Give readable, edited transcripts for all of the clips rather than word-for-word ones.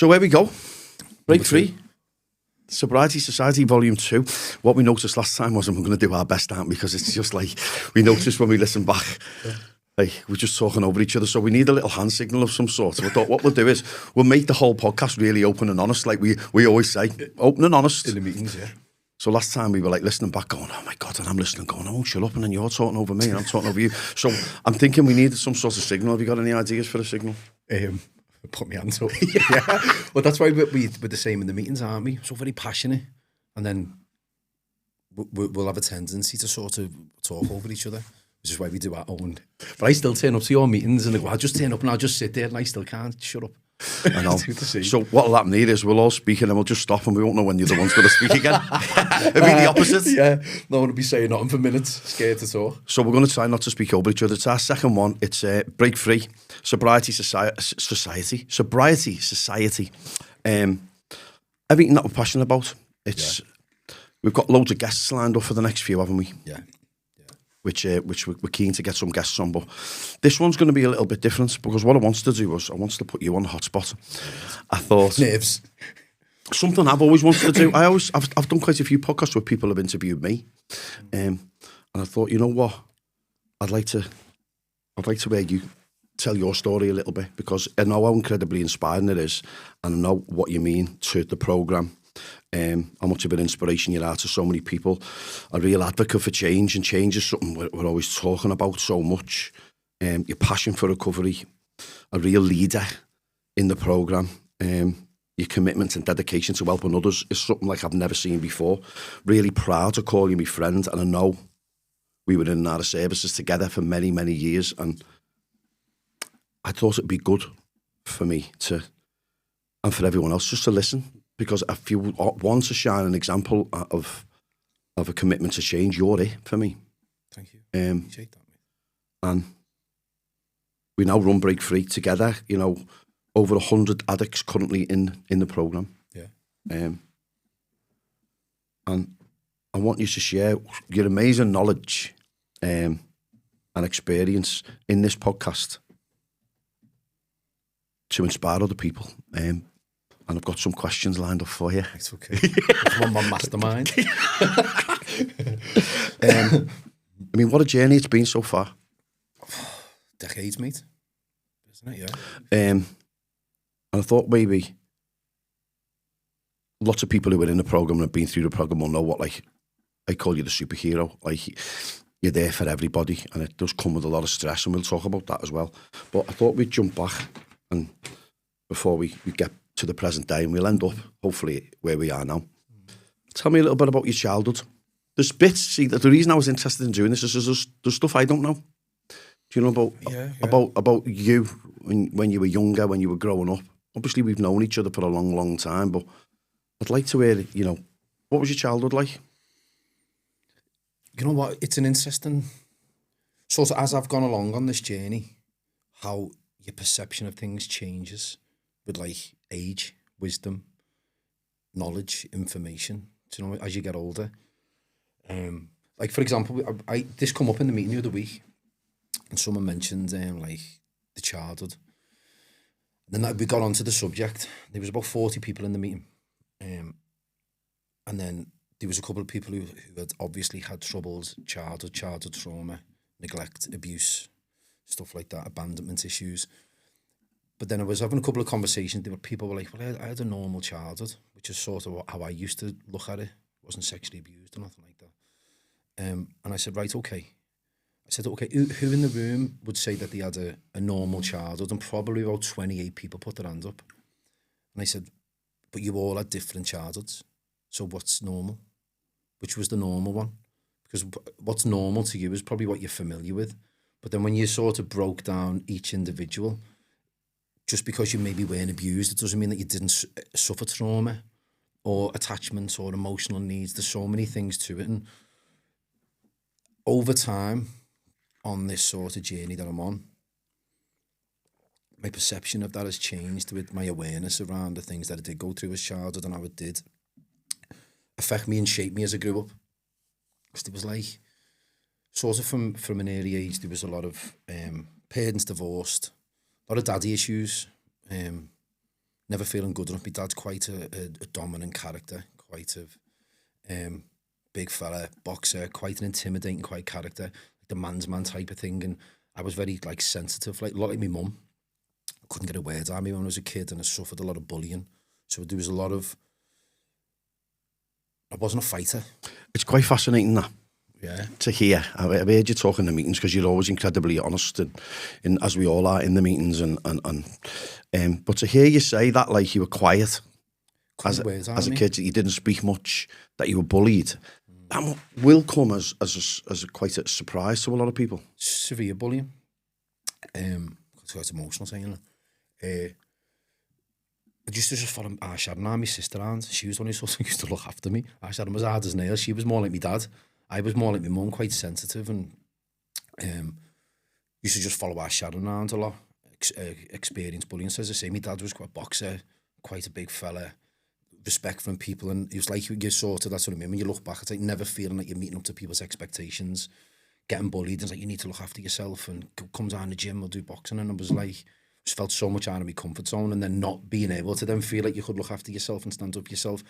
So here we go. Break Free Sobriety Society Volume 2. What we noticed last time was, and we're going to do our best, aren't we? Because it's just like, we noticed when we listen back, like, we're just talking over each other. So we need a little hand signal of some sort. So I thought what we'll do is, we'll make the whole podcast really open and honest. Like we always say, open and honest. In the meetings, yeah. So last time we were like listening back going, oh my God, and I'm listening going, oh, shut up, and then you're talking over me and I'm talking over you. So I'm thinking we needed some sort of signal. Have you got any ideas for a signal? Put my hands up. Yeah. Well, that's why we're the same in the meetings, aren't we? So very passionate. And then we'll have a tendency to sort of talk over each other, which is why we do our own. But I still turn up to your meetings and I go, I'll just turn up and I'll just sit there and I still can't shut up. I know. So what'll happen here is we'll all speak and then we'll just stop and we won't know when the other one's going to speak again. It'll be the opposite. Yeah, no one will be saying nothing for minutes, scared to talk. So we're going to try not to speak over each other. It's our second one. It's Break Free Sobriety Society. Sobriety Society. Everything that we're passionate about. We've got loads of guests lined up for the next few, haven't we? Yeah. Which we're keen to get some guests on, but this one's going to be a little bit different because what I wanted to do was I wanted to put you on the hotspot. I thought nerves. Something I've always wanted to do. I've done quite a few podcasts where people have interviewed me, and I thought, you know what, I'd like to hear you tell your story a little bit because I know how incredibly inspiring it is, and I know what you mean to the programme. How much of an inspiration you are to so many people, a real advocate for change, and change is something we're always talking about so much. Your passion for recovery, a real leader in the programme, your commitment and dedication to helping others is something like I've never seen before. Really proud to call you my friend, and I know we were in and out of services together for many, many years, and I thought it'd be good for me to, and for everyone else, just to listen. Because if you want to shine an example of a commitment to change, you're it for me. Thank you. Appreciate that, mate. And we now run Break Free together. You know, over 100 addicts currently in the programme. Yeah. And I want you to share your amazing knowledge and experience in this podcast to inspire other people. And I've got some questions lined up for you. It's okay. That's one my mastermind. I mean, what a journey it's been so far. Decades, mate. Isn't it? Yeah. And I thought maybe lots of people who are in the programme and have been through the programme will know what, like, I call you the superhero. Like, you're there for everybody, and it does come with a lot of stress, and we'll talk about that as well. But I thought we'd jump back, and before we get to the present day, and we'll end up, hopefully, where we are now. Tell me a little bit about your childhood. There's bits, see, the reason I was interested in doing this is there's stuff I don't know. Do you know about you when you were younger, when you were growing up? Obviously, we've known each other for a long, long time, but I'd like to hear, you know, what was your childhood like? You know what, it's an interesting, sort of as I've gone along on this journey, how your perception of things changes with, like, age, wisdom, knowledge, information, you know, as you get older. Like, for example, this come up in the meeting the other week, and someone mentioned, like, the childhood. And then we got onto the subject. There was about 40 people in the meeting. And then there was a couple of people who had obviously had troubles, childhood trauma, neglect, abuse, stuff like that, abandonment issues. But then I was having a couple of conversations. People were like, well, I had a normal childhood, which is sort of how I used to look at it. I wasn't sexually abused or nothing like that. And I said, right, okay. I said, okay, who in the room would say that they had a normal childhood? And probably about 28 people put their hand up. And I said, but you all had different childhoods. So what's normal? Which was the normal one? Because what's normal to you is probably what you're familiar with. But then when you sort of broke down each individual, just because you maybe weren't abused, it doesn't mean that you didn't suffer trauma or attachments or emotional needs. There's so many things to it. And over time, on this sort of journey that I'm on, my perception of that has changed with my awareness around the things that I did go through as childhood and how it did affect me and shape me as I grew up. Because there was, like, sort of from an early age, there was a lot of parents divorced, a lot of daddy issues, never feeling good enough. My dad's quite a dominant character, quite a big fella, boxer, quite an intimidating, quite character, like the man's man type of thing. And I was very like sensitive, like a lot like my mum. Couldn't get a word out of me when I was a kid, and I suffered a lot of bullying. So there was a lot of. I wasn't a fighter. It's quite fascinating that. Yeah. To hear. I've heard you talk in the meetings because you're always incredibly honest, and as we all are in the meetings, but to hear you say that, like you were quiet as a kid, that you didn't speak much, that you were bullied, that will come as quite a surprise to a lot of people. Severe bullying. It's quite emotional saying that. I used to just follow Aisha and my sister around. She was the one who sort of used to look after me. Aisha was hard as nails. She was more like my dad. I was more like my mum, quite sensitive, and used to just follow Aisha around a lot. Experienced bullying. So as I say, my dad was quite a boxer, quite a big fella, respect from people, and it was like you sort of, that's what I mean. When you look back, it's like never feeling like you're meeting up to people's expectations, getting bullied, and it's like you need to look after yourself and come down the gym or do boxing, and it was like, just felt so much out of my comfort zone, and then not being able to then feel like you could look after yourself and stand up for yourself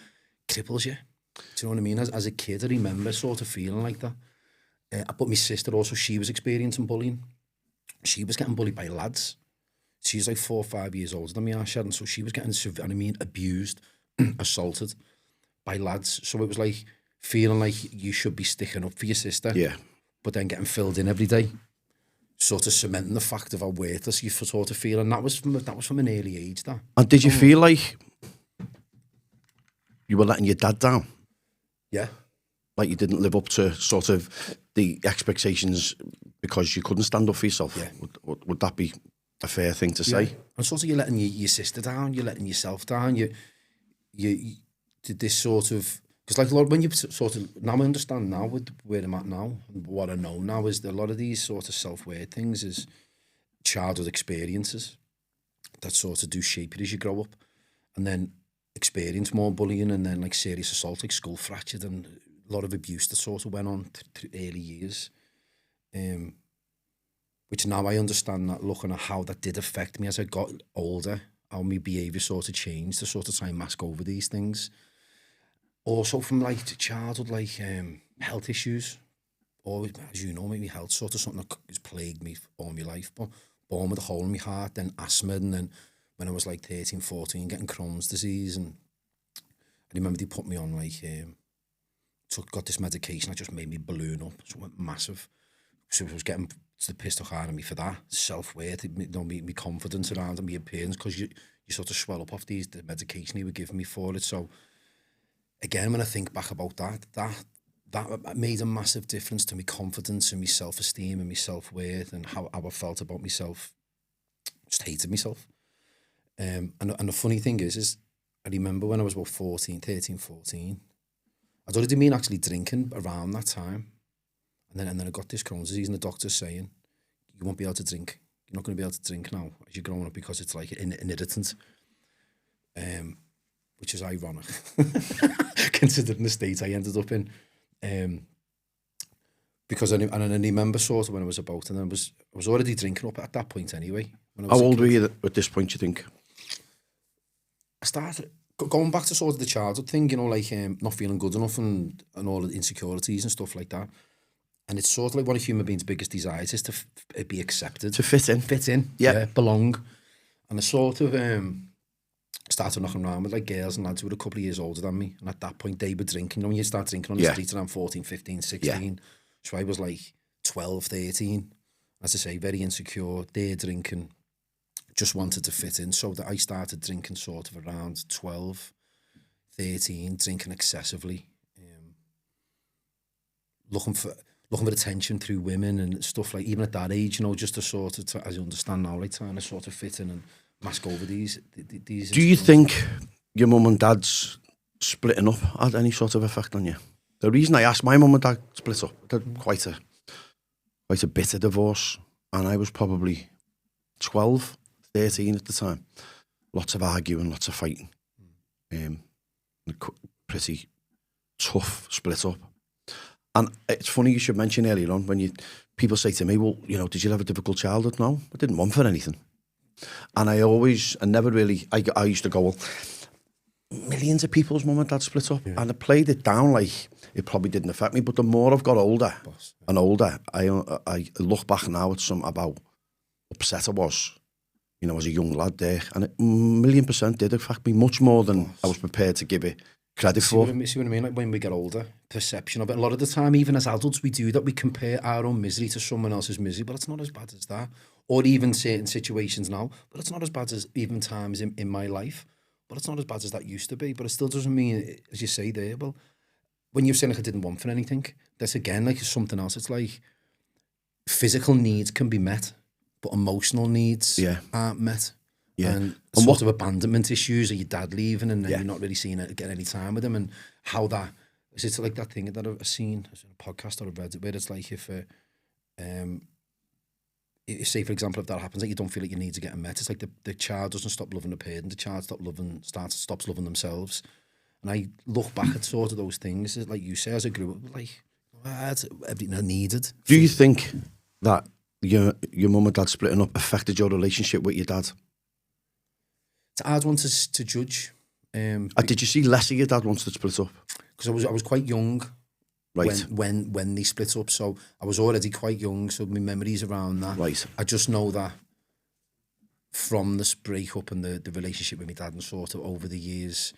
cripples you. Do you know what I mean? As a kid, I remember sort of feeling like that. But my sister also, she was experiencing bullying. She was getting bullied by lads. She's like 4 or 5 years older than me, Aisha, and so she was getting, abused, assaulted by lads. So it was like feeling like you should be sticking up for your sister, yeah, but then getting filled in every day. Sort of cementing the fact of how worthless you sort of feel, and that was from an early age. That. And did you feel like you were letting your dad down? Yeah. Like you didn't live up to sort of the expectations because you couldn't stand up for yourself? Yeah. Would that be a fair thing to say? And sort of you're letting your sister down, you're letting yourself down. You did this sort of, because like a lot, when you sort of, now I understand now with where I'm at now, and what I know now is that a lot of these sort of self-worth things is childhood experiences that sort of do shape it as you grow up, and then experience more bullying, and then like serious assault, like skull fractured, and a lot of abuse that sort of went on through early years. Which now I understand that, looking at how that did affect me as I got older, how my behaviour sort of changed to sort of try and mask over these things. Also from like childhood, like health issues. Always, as you know, my health sort of something that has plagued me all my life. But born with a hole in my heart, then asthma, and then when I was like 13, 14, getting Crohn's disease. And I remember they put me on like, got this medication that just made me balloon up. So it went massive. So I was getting the piss took out of me for that. Self-worth, my confidence around and my appearance, because you sort of swell up off the medication he would give me for it. So again, when I think back about that made a massive difference to my confidence and my self-esteem and my self-worth and how I felt about myself. Just hated myself. And the funny thing is I remember when I was about 13, 14, I'd already been actually drinking around that time. And then I got this Crohn's disease, and the doctor's saying, you won't be able to drink. You're not going to be able to drink now as you're growing up because it's like an irritant. Which is ironic, considering the state I ended up in. Because I remember sort of when I was about, and I was already drinking up at that point anyway. How old were you at this point, you think? I started going back to sort of the childhood thing, you know, like not feeling good enough and all the insecurities and stuff like that. And it's sort of like one of human beings' biggest desires is to be accepted. To fit in. Fit in, yeah, belong. And I sort of started knocking around with like girls and lads who were a couple of years older than me. And at that point, they were drinking. You know, when you start drinking on the street around 14, 15, 16. Yeah. So I was like 12, 13. As I say, very insecure. They're drinking. Just wanted to fit in. So that I started drinking sort of around 12, 13, drinking excessively. Looking for attention through women and stuff, like even at that age, you know, just to sort of, as you understand now, like trying to sort of fit in and mask over these. Do you think your mum and dad's splitting up had any sort of effect on you? The reason I asked, my mum and dad split up. They had quite a bitter divorce, and I was probably 12, 13 at the time. Lots of arguing, lots of fighting. Pretty tough split up. And it's funny you should mention earlier on when people say to me, well, you know, did you have a difficult childhood? No, I didn't want for anything. And I never really, I used to go, well, millions of people's mum and dad split up, and I played it down like it probably didn't affect me. But the more I've got older and older, I look back now at about upset I was, you know, as a young lad there, and it 1,000,000% did affect me much more than I was prepared to give it credit for. See what I mean? Like when we get older, perception of it. A lot of the time, even as adults, we do that. We compare our own misery to someone else's misery, but it's not as bad as that. Or even certain situations now, but it's not as bad as even times in my life. But it's not as bad as that used to be. But it still doesn't mean, as you say there, well, when you're saying like I didn't want for anything, that's again like something else. It's like physical needs can be met, but emotional needs aren't met. Yeah. And sort of abandonment issues, or your dad leaving and then you're not really seeing it, getting any time with him, and how that is. It's like that thing that I've seen in a podcast or a Reddit where it's like if say, for example, if that happens, that you don't feel like your needs are getting met, it's like the child doesn't stop loving the parent, the child stops loving themselves. And I look back at sort of those things, like you say, as I grew up, like, that's everything I needed. Do you think that your mum and dad splitting up affected your relationship with your dad? It's a hard one to judge. Did you see less of your dad once they split up? Because I was quite young. Right. When they split up, so I was already quite young, so my memories around that. Right. I just know that from this breakup and the relationship with my dad and sort of over the years,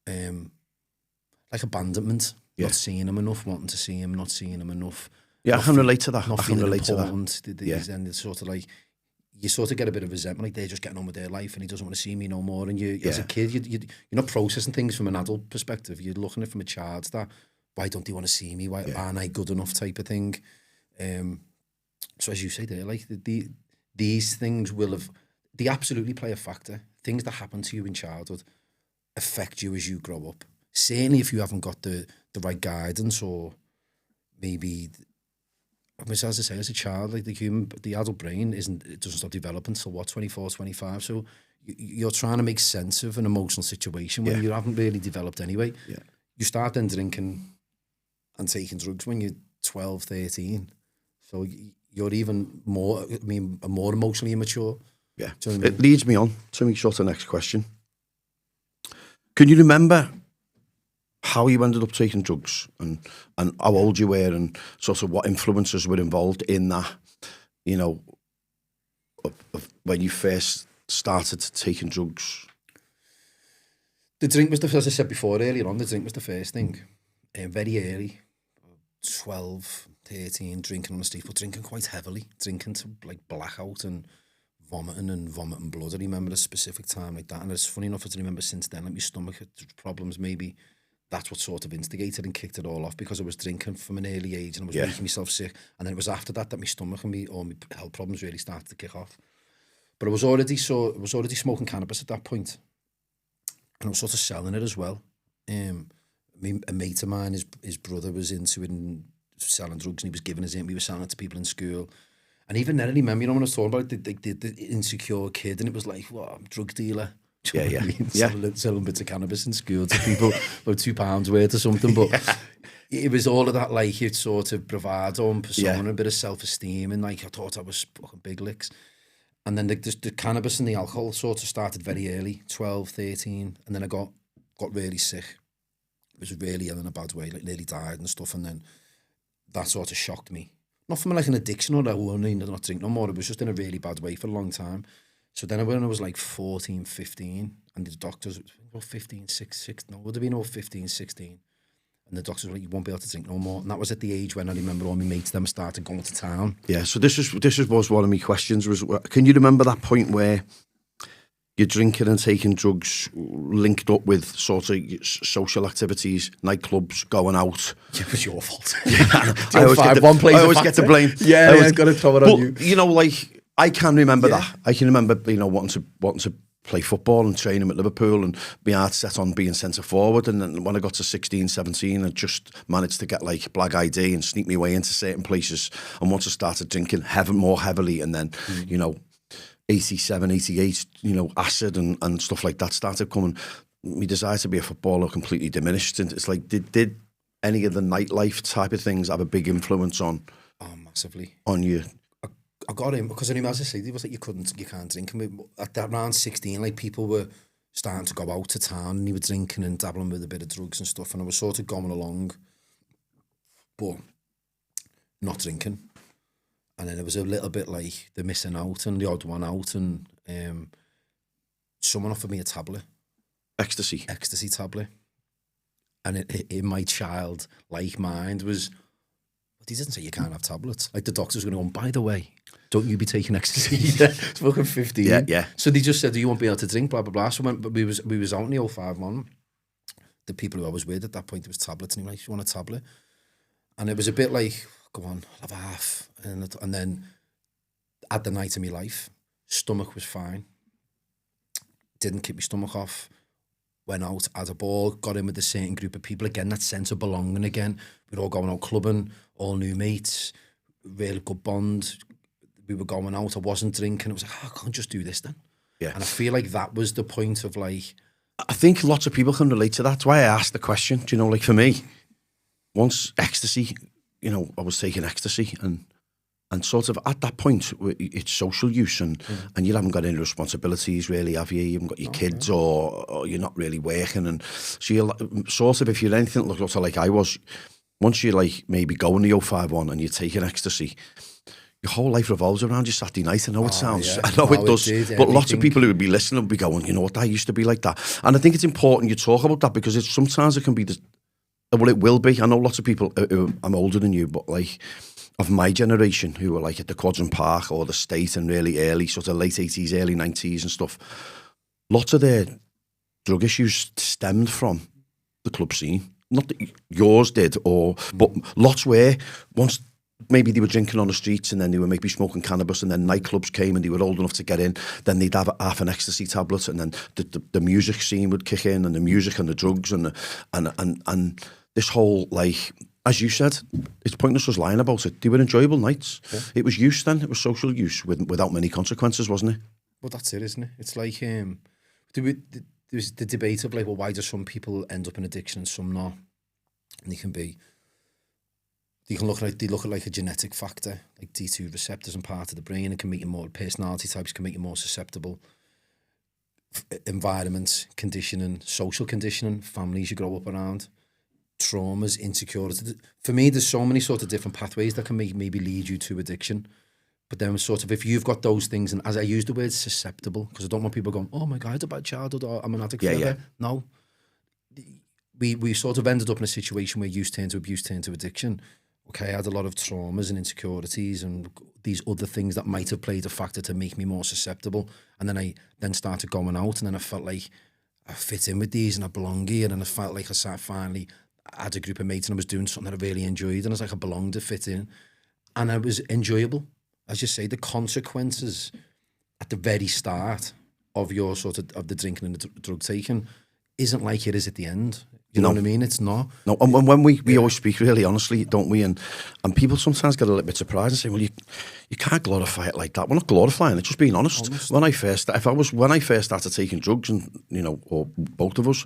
like abandonment, not seeing him enough, wanting to see him, not seeing him enough. Yeah, I can relate to that. Not I can relate to that. And it's sort of like, you sort of get a bit of resentment, like they're just getting on with their life and he doesn't want to see me no more. And you as a kid, you're not processing things from an adult perspective. You're looking at it from a child's that, why don't they want to see me? Why aren't I good enough type of thing? So as you say there, like these things they absolutely play a factor. Things that happen to you in childhood affect you as you grow up. Certainly if you haven't got the right guidance, or maybe, as I say, as a child, like the adult brain doesn't stop developing until 24, 25. So you're trying to make sense of an emotional situation when you haven't really developed anyway. Yeah. You start then drinking and taking drugs when you're 12, 13. So you're even more, more emotionally immature. Yeah. Do you know what I mean? It leads me on to me sort of next question. Can you remember how you ended up taking drugs and how old you were and sort of what influences were involved in that, you know, of when you first started taking drugs? The drink was as I said before earlier on, the drink was the first thing. Very early, 12, 13, drinking on the street, but drinking quite heavily, drinking to like blackout and vomiting blood. I remember a specific time like that, and it's funny enough, I remember since then, like my stomach had problems. Maybe that's what sort of instigated and kicked it all off, because I was drinking from an early age and I was making myself sick. And then it was after that my stomach and all my health problems really started to kick off. But I was already smoking cannabis at that point, and I was sort of selling it as well. A mate of mine, his brother was into it and selling drugs, and he was giving us it. We were selling it to people in school. And even then, I remember, when I was talking about the insecure kid, and it was like, what, I'm a drug dealer. Selling bits of cannabis in school to people, about £2 worth or something. But it was all of that, like, it's sort of bravado and persona, a bit of self-esteem, and like I thought I was fucking big licks. And then the cannabis and the alcohol sort of started very early, 12, 13, and then I got really sick. It was really ill in a bad way, like nearly died and stuff. And then that sort of shocked me. Not from like an addiction or I need not drink no more. It was just in a really bad way for a long time. So then when I was like 14, 15, and the doctors, about 15, 16, no, it would have been over 15, 16. And the doctors were like, you won't be able to drink no more. And that was at the age when I remember all my mates them started going to town. Yeah, so this was one of my questions. Can you remember that point where you're drinking and taking drugs linked up with sort of social activities, nightclubs, going out? Yeah, it was your fault. I always get the blame. I've got to throw it on you. You know, like, I can remember that. I can remember, you know, wanting to play football and training at Liverpool and be heart set on being centre forward. And then when I got to 16, 17, I just managed to get like black ID and sneak my way into certain places. And once I started drinking more heavily, and then, you know, 87, 88, you know, acid and stuff like that started coming, my desire to be a footballer completely diminished. And it's like, did any of the nightlife type of things have a big influence on? Oh, massively. On you? I got in because as I said, it was like you can't drink. And at that around 16, like people were starting to go out to town and you were drinking and dabbling with a bit of drugs and stuff. And I was sort of going along, but not drinking. And then it was a little bit like the missing out and the odd one out. And someone offered me a tablet. Ecstasy tablet. And it in my child-like mind was, but he didn't say you can't have tablets. Like the doctor's going to go, by the way, don't you be taking ecstasy? It's fucking 15. Yeah. So they just said, do you want to be able to drink, blah, blah, blah. So when we was out in the 051, the people who I was with at that point, there was tablets, and he was like, you want a tablet? And it was a bit like, go on, have a half. And then at the night of my life, stomach was fine. Didn't keep my stomach off. Went out, had a ball, got in with a certain group of people. Again, that sense of belonging again. We're all going out clubbing, all new mates, really good bond. We were going out, I wasn't drinking. It was like, I can't just do this then. Yeah. And I feel like that was the point of like... I think lots of people can relate to that. That's why I asked the question. Do you know, like for me, once ecstasy, you know, I was taking ecstasy and sort of at that point, it's social use and you haven't got any responsibilities really, have you? You haven't got your kids or you're not really working. And so you're sort of, if you're anything like I was, once you like maybe go in the 051 and you're taking ecstasy, your whole life revolves around your Saturday night. I know it sounds, I know it does, but lots of people who would be listening would be going, you know what, I used to be like that. And I think it's important you talk about that because sometimes it can be, well, it will be. I know lots of people, I'm older than you, but like, of my generation who were like at the Quadrant Park or the State and really early, sort of late 80s, early 90s and stuff, lots of their drug issues stemmed from the club scene. Not that yours did, but lots were. Once maybe they were drinking on the streets and then they were maybe smoking cannabis and then nightclubs came and they were old enough to get in, then they'd have half an ecstasy tablet and then the music scene would kick in and the music and the drugs and this whole like... As you said, it's pointless us lying about it. They were enjoyable nights. Yeah. It was use then. It was social use without many consequences, wasn't it? Well, that's it, isn't it? It's like there's the debate of like, well, why do some people end up in addiction and some not? And they look at like a genetic factor, like D2 receptors and part of the brain, and can make you more, personality types can make you more susceptible. Environment, conditioning, social conditioning, families you grow up around, traumas, insecurities. For me, there's so many sort of different pathways that can maybe lead you to addiction. But then sort of if you've got those things, and as I use the word susceptible, because I don't want people going, oh my God, I had a bad childhood, or I'm an addict forever. Yeah. No. We sort of ended up in a situation where use turned to abuse, turned to addiction. Okay, I had a lot of traumas and insecurities and these other things that might have played a factor to make me more susceptible. And then I started going out, and then I felt like I fit in with these and I belong here. And then I felt like I finally had a group of mates and I was doing something that I really enjoyed, and I was like, I belonged to fit in, and it was enjoyable. As you say, the consequences at the very start of your sort of the drinking and the drug taking isn't like it is at the end. You know what I mean? It's not. No, and when we always speak really honestly, don't we? And people sometimes get a little bit surprised and say, well, you can't glorify it like that. We're not glorifying it, just being honest. When I first started taking drugs, and you know, or both of us,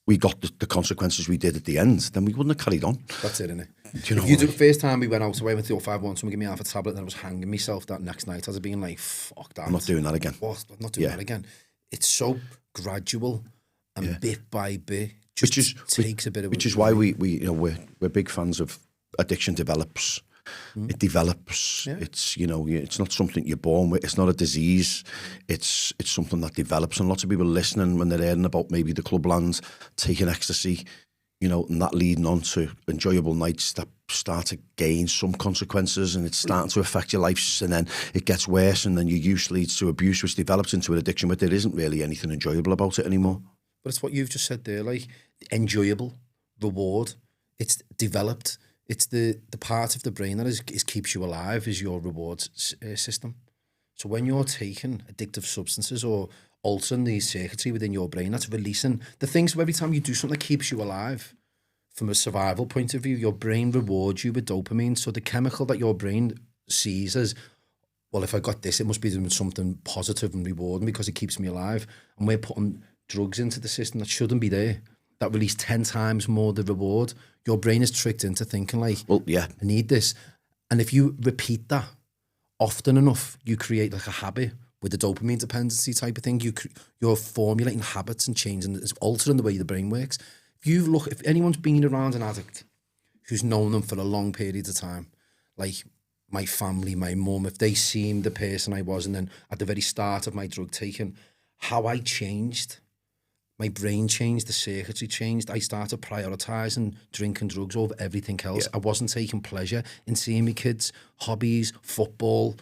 we got the consequences we did at the end, then we wouldn't have carried on. That's it, innit? Do you know the first time we went out, so I went to 051, someone gave me half a tablet, and I was hanging myself that next night. I was being like, fuck that. I'm not doing that again. What? I'm not doing that again. It's so gradual and bit by bit. Takes a bit of... Which is why we're big fans of addiction develops. It develops. Yeah. It's, you know, it's not something you're born with. It's not a disease. It's something that develops. And lots of people listening when they're hearing about maybe the clubland taking ecstasy, you know, and that leading on to enjoyable nights that start to gain some consequences, and it's starting to affect your life, and then it gets worse, and then your use leads to abuse, which develops into an addiction, but there isn't really anything enjoyable about it anymore. But it's what you've just said there, like enjoyable, reward. It's developed. It's the part of the brain that is keeps you alive is your reward system. So when you're taking addictive substances or altering the circuitry within your brain, that's releasing the things. So every time you do something that keeps you alive, from a survival point of view, your brain rewards you with dopamine. So the chemical that your brain sees as, well, if I got this, it must be doing something positive and rewarding because it keeps me alive. And we're putting drugs into the system that shouldn't be there, that release 10 times more the reward. Your brain is tricked into thinking like, well, yeah, I need this. And if you repeat that often enough, you create like a habit with the dopamine dependency type of thing. You're formulating habits and changing, it's altering the way the brain works. If anyone's been around an addict who's known them for a long period of time, like my family, my mum, if they seen the person I was, and then at the very start of my drug taking, how I changed, my brain changed, the circuitry changed. I started prioritising drinking drugs over everything else. I wasn't taking pleasure in seeing my kids' hobbies, football,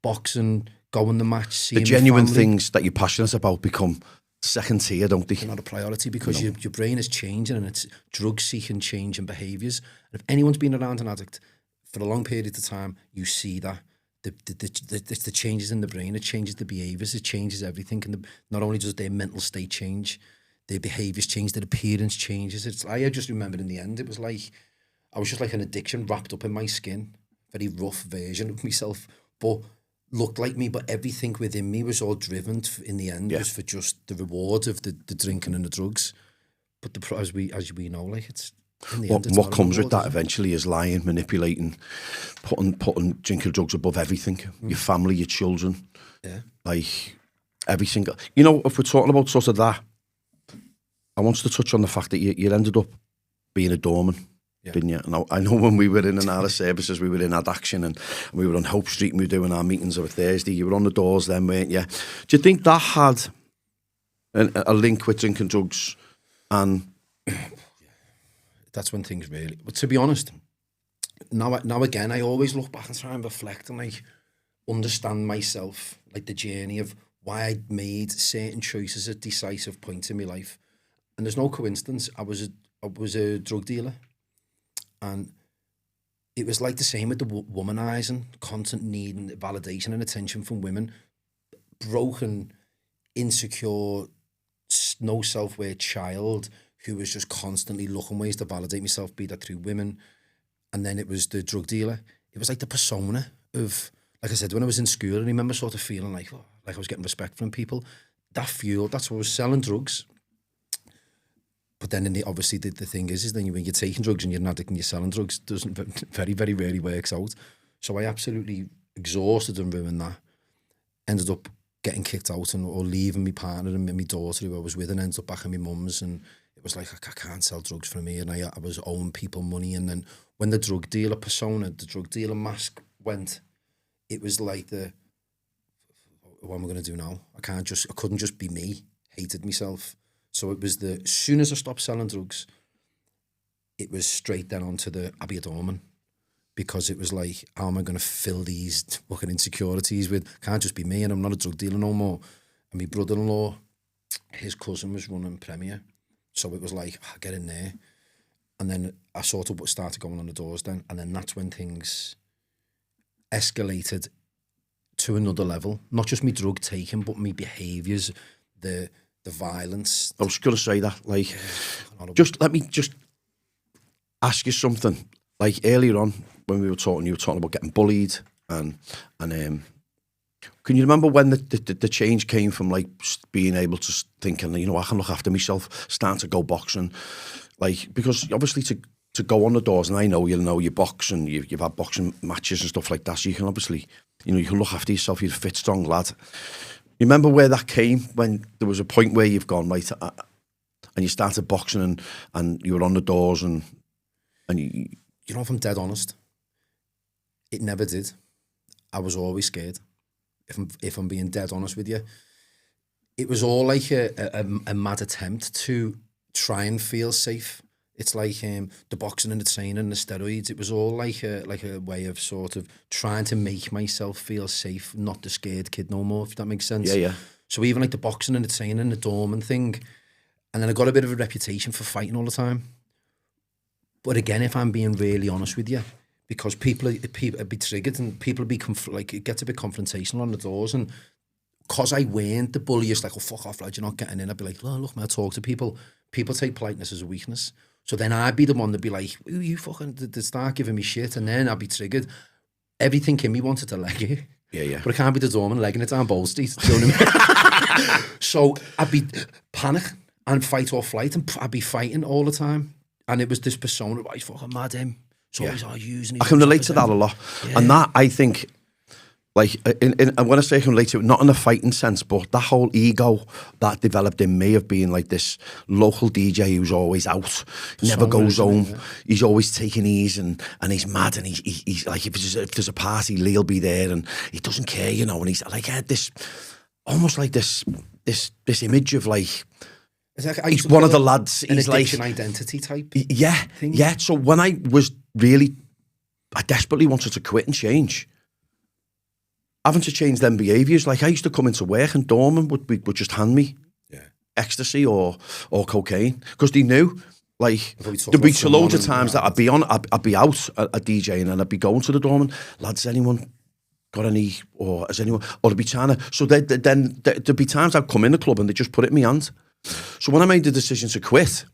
boxing, going to match, seeing the genuine my family. things that you're passionate about become second tier, don't they? They're not a priority because your brain is changing, and it's drug-seeking change in behaviours. And if anyone's been around an addict for a long period of time, you see that. The changes in the brain, it changes the behaviours, it changes everything. And not only does their mental state change, their behaviours change, their appearance changes. I just remember in the end, it was like, I was just like an addiction wrapped up in my skin. Very rough version of myself, but looked like me, but everything within me was all driven in the end was for just the reward of the drinking and the drugs. But as we know, like it's in the end, it's what comes with that eventually is lying, manipulating, putting drinking drugs above everything. Your family, your children, like every single. You know, if we're talking about sort of that, I want to touch on the fact that you ended up being a doorman. Didn't you? And I know when we were in and out of services, we were in Ad Action and we were on Hope Street and we were doing our meetings on a Thursday. You were on the doors then, weren't you? Do you think that had a link with drinking drugs? And that's when things really. But to be honest, now again, I always look back and try and reflect and like understand myself, like the journey of why I made certain choices at decisive points in my life. And there's no coincidence. I was a drug dealer. And it was like the same with the womanizing, constant needing validation and attention from women. Broken, insecure, no self-worth child who was just constantly looking ways to validate myself, be that through women. And then it was the drug dealer. It was like the persona of, like I said, when I was in school, I remember sort of feeling like I was getting respect from people. That fueled, that's what I was selling drugs. But then obviously the thing is then when you're taking drugs and you're an addict and you're selling drugs, doesn't very, very rarely works out. So I absolutely exhausted and ruined that. Ended up getting kicked out or leaving my partner and my daughter who I was with, and ended up back at my mum's, and it was like, I can't sell drugs from here, and I was owing people money. And then when the drug dealer persona, the drug dealer mask went, it was like what am I going to do now? I couldn't just be me. Hated myself. So it was as soon as I stopped selling drugs, it was straight then onto I'll be a doorman, because it was like, how am I going to fill these fucking insecurities with? Can't just be me, and I'm not a drug dealer no more. And my brother-in-law, his cousin was running Premier. So it was like, I'll get in there. And then I sort of started going on the doors then. And then that's when things escalated to another level. Not just me drug taking, but me behaviours, the violence. I was going to say that, like, let me ask you something. Like earlier on when we were talking, you were talking about getting bullied, and can you remember when the change came from like being able to thinking, you know, I can look after myself, starting to go boxing, like, because obviously to go on the doors, and I know you box and you've had boxing matches and stuff like that, so you can obviously, you know, you can look after yourself. You're a fit, strong lad. You remember where that came, when there was a point where you've gone, right, and you started boxing and you were on the doors and you know, if I'm dead honest, it never did. I was always scared. If I'm being dead honest with you, it was all like a mad attempt to try and feel safe. It's like the boxing and the training and the steroids. It was all like a way of sort of trying to make myself feel safe, not the scared kid no more, if that makes sense. Yeah. So even like the boxing and the training and the doorman thing, and then I got a bit of a reputation for fighting all the time. But again, if I'm being really honest with you, because people be triggered and people be it gets a bit confrontational on the doors, and because I weren't the bulliest, like, oh, fuck off, lad, you're not getting in. I'd be like, oh, look, man, I talk to people. People take politeness as a weakness. So then I'd be the one to be like, ooh, you fucking, to start giving me shit, and then I'd be triggered. Everything in me wanted to leg it. Yeah. But I can't be the doorman legging it down Bold Street. Do you know what I mean? So I'd be panic and fight or flight, and I'd be fighting all the time. And it was this persona, I fucking mad him. So he's all using it. I can relate to that a lot. Yeah. And that, I think, Like, and when I say I can relate to it, not in a fighting sense, but that whole ego that developed in me of being like this local DJ who's always out, never goes home. Yeah. He's always taking ease and he's mad and he's like, if there's a party, Lee'll be there and he doesn't care, you know. And he's like, this, almost like this image of like, he's one of the lads. An he's addiction like identity type. Yeah, thing. Yeah. So when I desperately wanted to quit and change. Having to change them behaviours, like I used to come into work and doorman would just hand me ecstasy or cocaine because they knew, like there'd be loads of times that I'd be out at DJing and I'd be going to the doorman, lads, anyone got any, or has anyone, or they'd be trying to, so then there'd be times I'd come in the club and they'd just put it in my hand. So when I made the decision to quit,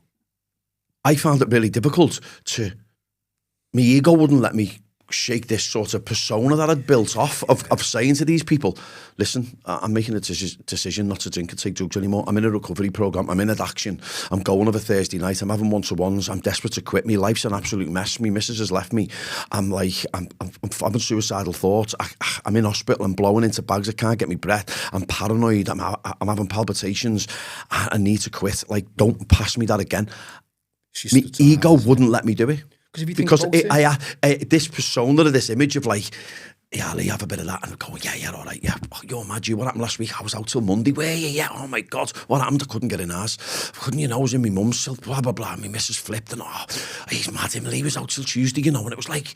I found it really difficult my ego wouldn't let me shake this sort of persona that I'd built off of saying to these people, listen, I'm making a decision not to drink and take drugs anymore. I'm in a recovery program. I'm in addiction. I'm going over Thursday night. I'm having one-to-ones. I'm desperate to quit. My life's an absolute mess. My missus has left me. I'm having suicidal thoughts. I'm in hospital. I'm blowing into bags. I can't get my breath. I'm paranoid. I'm having palpitations. I need to quit. Like, don't pass me that again. My ego wouldn't let me do it. Because this persona, this image of like, yeah, Lee, have a bit of that, and I'm going, yeah, all right, yeah. Oh, you're mad, what happened last week? I was out till Monday. Where you? Yeah, oh my God, what happened? I couldn't get in ours. Couldn't, I was in my mum's still, blah, blah, blah. My missus flipped, and he's mad, him. Lee was out till Tuesday, and it was like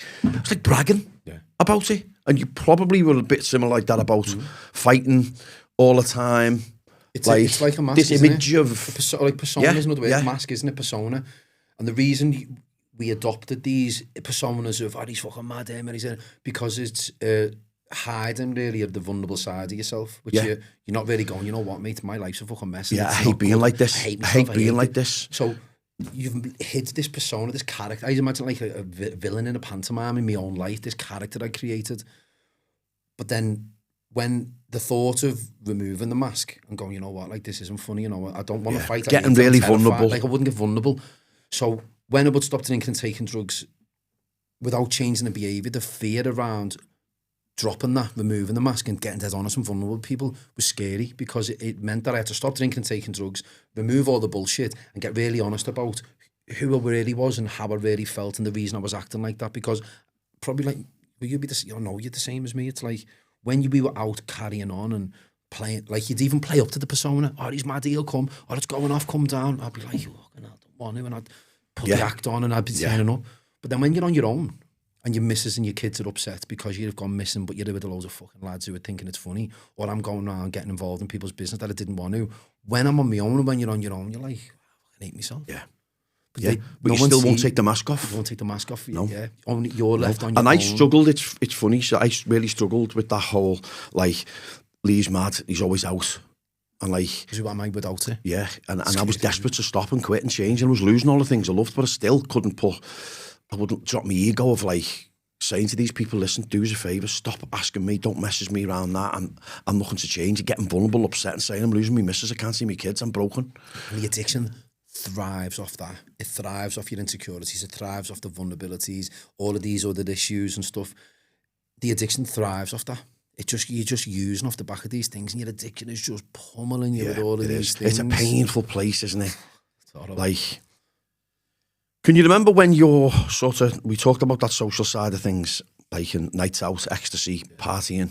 bragging about it. And you probably were a bit similar like that about fighting all the time. It's like a mask, this image of persona is another way. Mask, isn't it? Persona, and the reason we adopted these personas of he's fucking mad, and he's because it's hiding really of the vulnerable side of yourself, which you're not really going, you know what, mate, my life's a fucking mess. Yeah, I hate being like this. I hate being like this. So you've hid this persona, this character. I imagine like a villain in a pantomime in my own life, this character I created. But then when the thought of removing the mask and going, you know what, like this isn't funny, I don't want to fight. Getting really vulnerable. Like I wouldn't get vulnerable. So when I would stop drinking and taking drugs without changing the behaviour, the fear around dropping that, removing the mask and getting dead honest and vulnerable with people was scary because it meant that I had to stop drinking and taking drugs, remove all the bullshit and get really honest about who I really was and how I really felt and the reason I was acting like that. Because probably like, will you be the, you're the same as me. It's like when we were out carrying on and playing, like you'd even play up to the persona. Oh, he's mad, he'll come. Oh, it's going off, come down. I'd be like, look, I don't want to. And I'd put the act on and I'd be turning up. But then when you're on your own and your missus and your kids are upset because you've gone missing, but you're with a loads of fucking lads who are thinking it's funny, or I'm going around getting involved in people's business that I didn't want to. When I'm on my own and when you're on your own, you're like, I hate myself. Yeah. But you still won't take the mask off. You won't take the mask off. No. Yeah. Only you're left on your own. And I struggled, it's funny, so I really struggled with that whole, like, Lee's mad, he's always out. And like, who am I without it? Yeah, and I was desperate to stop and quit and change, and I was losing all the things I loved, but I still I wouldn't drop my ego of like saying to these people, listen, do us a favour, stop asking me, don't message me around that, I'm looking to change, and getting vulnerable, upset and saying I'm losing my missus, I can't see my kids, I'm broken. And the addiction thrives off that. It thrives off your insecurities, it thrives off the vulnerabilities, all of these other issues and stuff. The addiction thrives off that. You're just using off the back of these things, and your addiction is just pummeling you with all of these things. It's a painful place, isn't it? Like, can you remember when you're we talked about that social side of things, like in nights out, ecstasy, partying,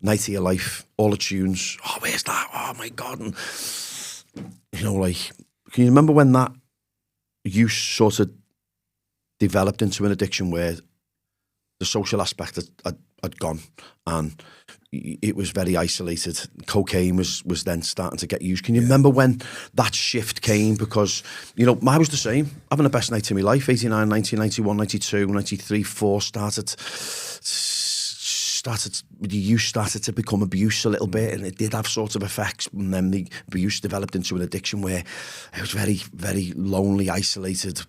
night of your life, all the tunes. Oh, where's that? Oh my God. And, like, can you remember when that you developed into an addiction where the social aspect had gone and it was very isolated? Cocaine was then starting to get used. Can you remember when that shift came? Because, I was the same, having the best night of my life, 89, 90, 91, 92, 93, 4, started the use started to become abuse a little bit, and it did have sort of effects, and then the abuse developed into an addiction where it was very, very lonely, isolated,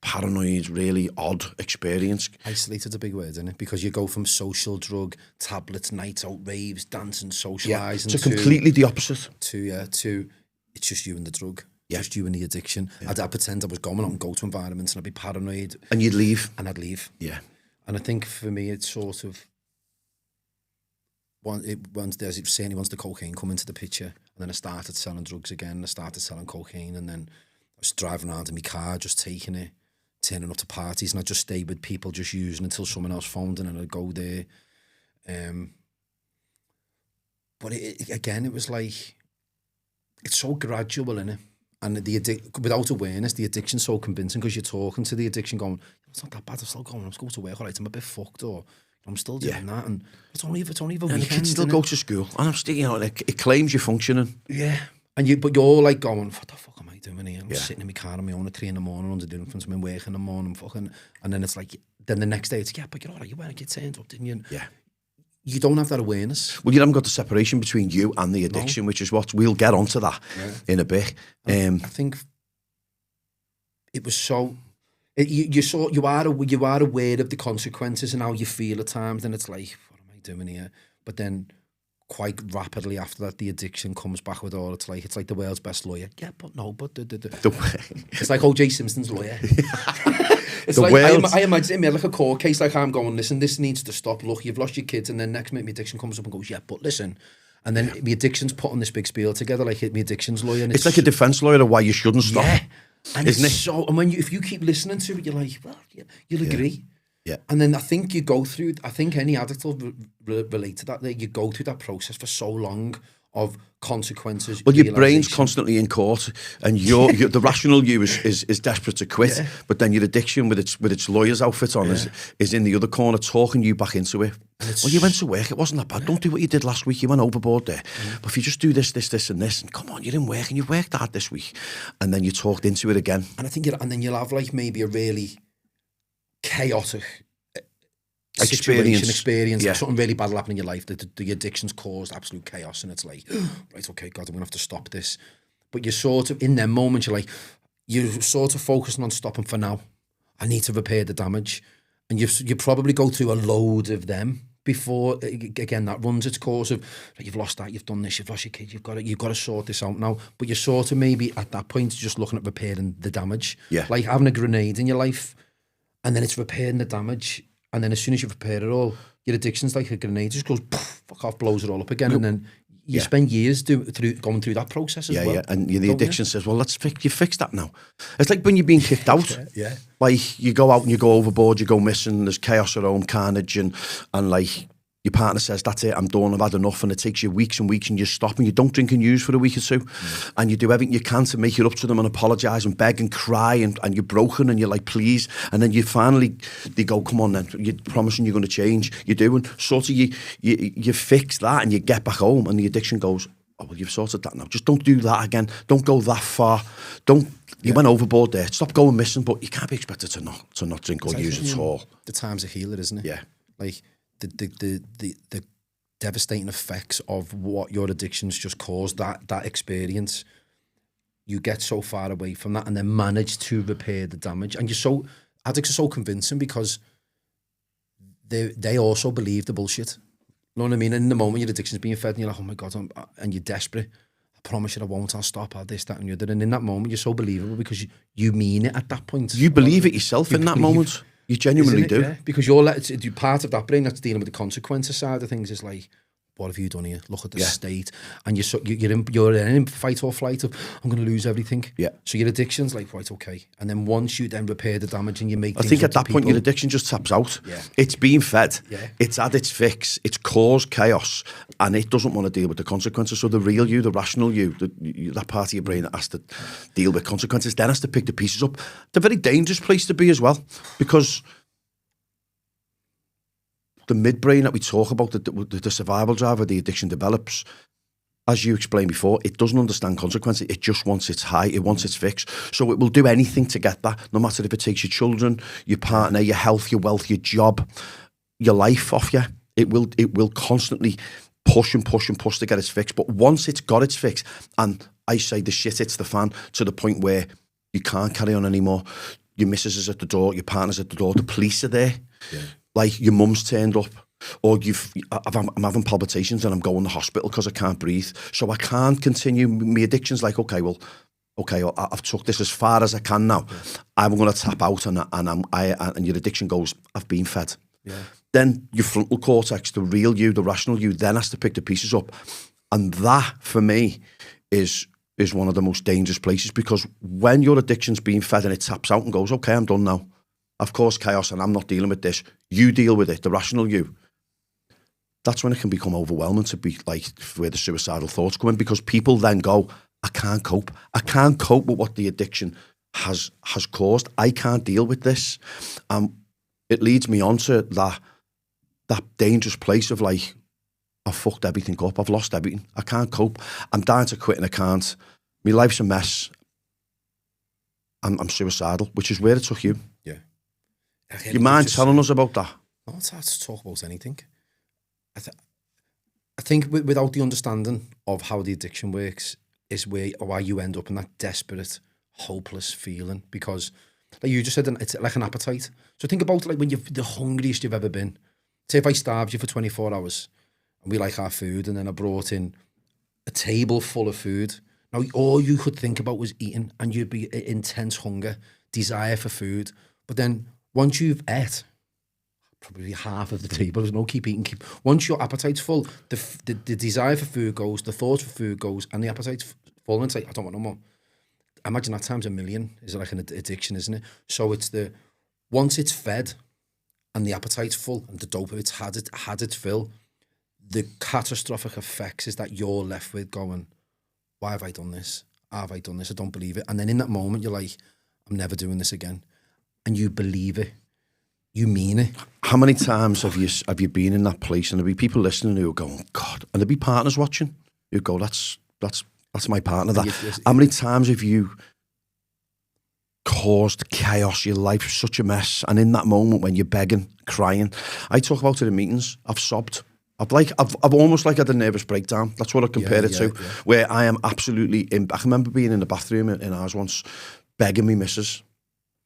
paranoid, really odd experience. Isolated a big word, isn't it? Because you go from social drug, tablets, nights out, raves, dancing, socialising. Yeah, to completely the opposite. To it's just you and the drug. Yeah. Just you and the addiction. Yeah. I'd pretend I was going out and go to environments and I'd be paranoid. And you'd leave. And I'd leave. Yeah. And I think for me it's sort of certainly once the cocaine come into the picture, and then I started selling drugs again. I started selling cocaine, and then I was driving around in my car, just taking it, turning up to parties, and I just stayed with people, just using until someone else phoned, and I'd go there. But it was like, it's so gradual, innit? And without awareness, the addiction's so convincing because you're talking to the addiction going, it's not that bad, I'm still going, I'm going to work, all right, I'm a bit fucked, or I'm still doing that, and it's only a weekend. And the kids still go to school, and I'm still, you know, it claims you're functioning. Yeah. But you're like going, what the fuck am I doing here? I'm sitting in my car on my own at 3 a.m, under the influence, I'm working in the morning, fucking, and then it's like, then the next day it's, yeah, but you're all right, you went and you turned up, didn't you? Yeah. You don't have that awareness. Well, you haven't got the separation between you and the addiction, which is what we'll get onto that in a bit. I think it was so. You are aware of the consequences and how you feel at times, and it's like, what am I doing here? But then, quite rapidly after that, the addiction comes back with all. It's like the world's best lawyer. Yeah, but no, but it's like O.J. Simpson's lawyer. It's like, I imagine it made like a court case, like I'm going, listen, this needs to stop. Look, you've lost your kids, and then next minute my addiction comes up and goes, yeah, but listen. And then my addiction's putting this big spiel together, like my addiction's lawyer. And it's like a defence lawyer of why you shouldn't stop. Yeah. And isn't it? So, and if you keep listening to it, you're like, well, you'll agree. Yeah. And then I think any addict will relate to that. You go through that process for so long of consequences. Well, your brain's constantly in court, and the rational you is desperate to quit, but then your addiction with its lawyer's outfit on is in the other corner talking you back into it. Well, you went to work, it wasn't that bad. Don't do what you did last week, you went overboard there. But if you just do this, and this, and come on, you didn't work, and you worked hard this week, and then you talked into it again. And I think, then you'll have like maybe a really chaotic experience, like something really bad will happen in your life, the addiction's caused absolute chaos, and it's like, right, okay, God, I'm gonna have to stop this. But you're sort of, in them moments, you're sort of focusing on stopping for now. I need to repair the damage. And you probably go through a load of them before, again, that runs its course of, you've lost that, you've done this, you've lost your kid, you've got to sort this out now. But you're sort of maybe at that point just looking at repairing the damage. Yeah. Like having a grenade in your life, and then it's repairing the damage. And then as soon as you repair it all, your addiction's like a grenade, just goes, fuck off, blows it all up again. And then you spend years going through that process as well. Yeah, and the addiction says, well, you fix that now. It's like when you're being kicked out. Yeah. Like, you go out and you go overboard, you go missing, there's chaos at home, carnage, and like, your partner says, that's it, I'm done, I've had enough, and it takes you weeks and weeks, and you stop, and you don't drink and use for a week or two, and you do everything you can to make it up to them and apologise and beg and cry, and you're broken, and you're like, please, and then they go, come on then, you're promising you're going to change, you do, and sort of you fix that, and you get back home, and the addiction goes, oh, well, you've sorted that now, just don't do that again, don't go that far, you went overboard there, stop going missing, but you can't be expected to not drink or use at all. The time's a healer, isn't it? Yeah. Like, the devastating effects of what your addictions just caused, that experience, you get so far away from that and then manage to repair the damage. And addicts are so convincing because they also believe the bullshit. You know what I mean? And in the moment your addiction's being fed and you're like, oh my God, and you're desperate. I promise you I won't, I'll stop, I'll this, that and the other. And in that moment you're so believable because you mean it at that point. You believe it yourself in that moment. You genuinely do. Yeah? Because you're part of that brain that's dealing with the consequences side of things is like, what have you done here? Look at the state. And you're in fight or flight of, I'm going to lose everything. Yeah. So your addiction's like, right, okay. And then once you then repair the damage and you make things I think at that point your addiction just taps out. Yeah. It's being fed. Yeah. It's had its fix. It's caused chaos. And it doesn't want to deal with the consequences. So the real you, the rational you, that part of your brain that has to deal with consequences, then has to pick the pieces up. It's a very dangerous place to be as well. Because the midbrain that we talk about, the survival drive of the addiction develops, as you explained before, it doesn't understand consequences. It just wants its high. It wants its fix. So it will do anything to get that, no matter if it takes your children, your partner, your health, your wealth, your job, your life off you. It will constantly push and push and push to get its fix. But once it's got its fix, and I say the shit hits the fan to the point where you can't carry on anymore. Your missus is at the door, your partner's at the door, the police are there. Yeah. Like your mum's turned up, or I'm having palpitations and I'm going to hospital because I can't breathe. So I can't continue. My addiction's like, okay, I've took this as far as I can now. Yeah. I'm going to tap out, and your addiction goes, I've been fed. Yeah. then your frontal cortex, the real you, the rational you, then has to pick the pieces up. And that, for me, is one of the most dangerous places, because when your addiction's being fed and it taps out and goes, okay, I'm done now. I've caused chaos and I'm not dealing with this. You deal with it, the rational you. That's when it can become overwhelming, to be like where the suicidal thoughts come in, because people then go, I can't cope. I can't cope with what the addiction has caused. I can't deal with this. It leads me on to that dangerous place of like, I've fucked everything up. I've lost everything. I can't cope. I'm dying to quit and I can't. My life's a mess. I'm suicidal, which is where it took you. Yeah. You mind telling us about that? No, it's hard to talk about anything. I think without the understanding of how the addiction works is why you end up in that desperate, hopeless feeling, because like you just said, it's like an appetite. So think about like when you're the hungriest you've ever been. Say if I starved you for 24 hours and we like our food, and then I brought in a table full of food. Now all you could think about was eating, and you'd be intense hunger, desire for food. But then once you've ate probably half of the table, there's no keep eating. Once your appetite's full, the desire for food goes, the thought for food goes, and the appetite's full, and it's like, I don't want no more. I imagine that times a million is like an addiction, isn't it? So it's once it's fed and the appetite's full and the dopamine's had its fill, the catastrophic effects is that you're left with going, why have I done this? How have I done this? I don't believe it. And then in that moment, you're like, I'm never doing this again. And you believe it. You mean it. How many times have you been in that place, and there'll be people listening who are going, God, and there'll be partners watching who go, that's my partner. How many times have you caused chaos, your life such a mess, and in that moment when you're begging, crying, I talk about it in meetings, I've sobbed. I've almost like had a nervous breakdown. That's what I compare it to, where I am absolutely I can remember being in the bathroom in ours once, begging me missus.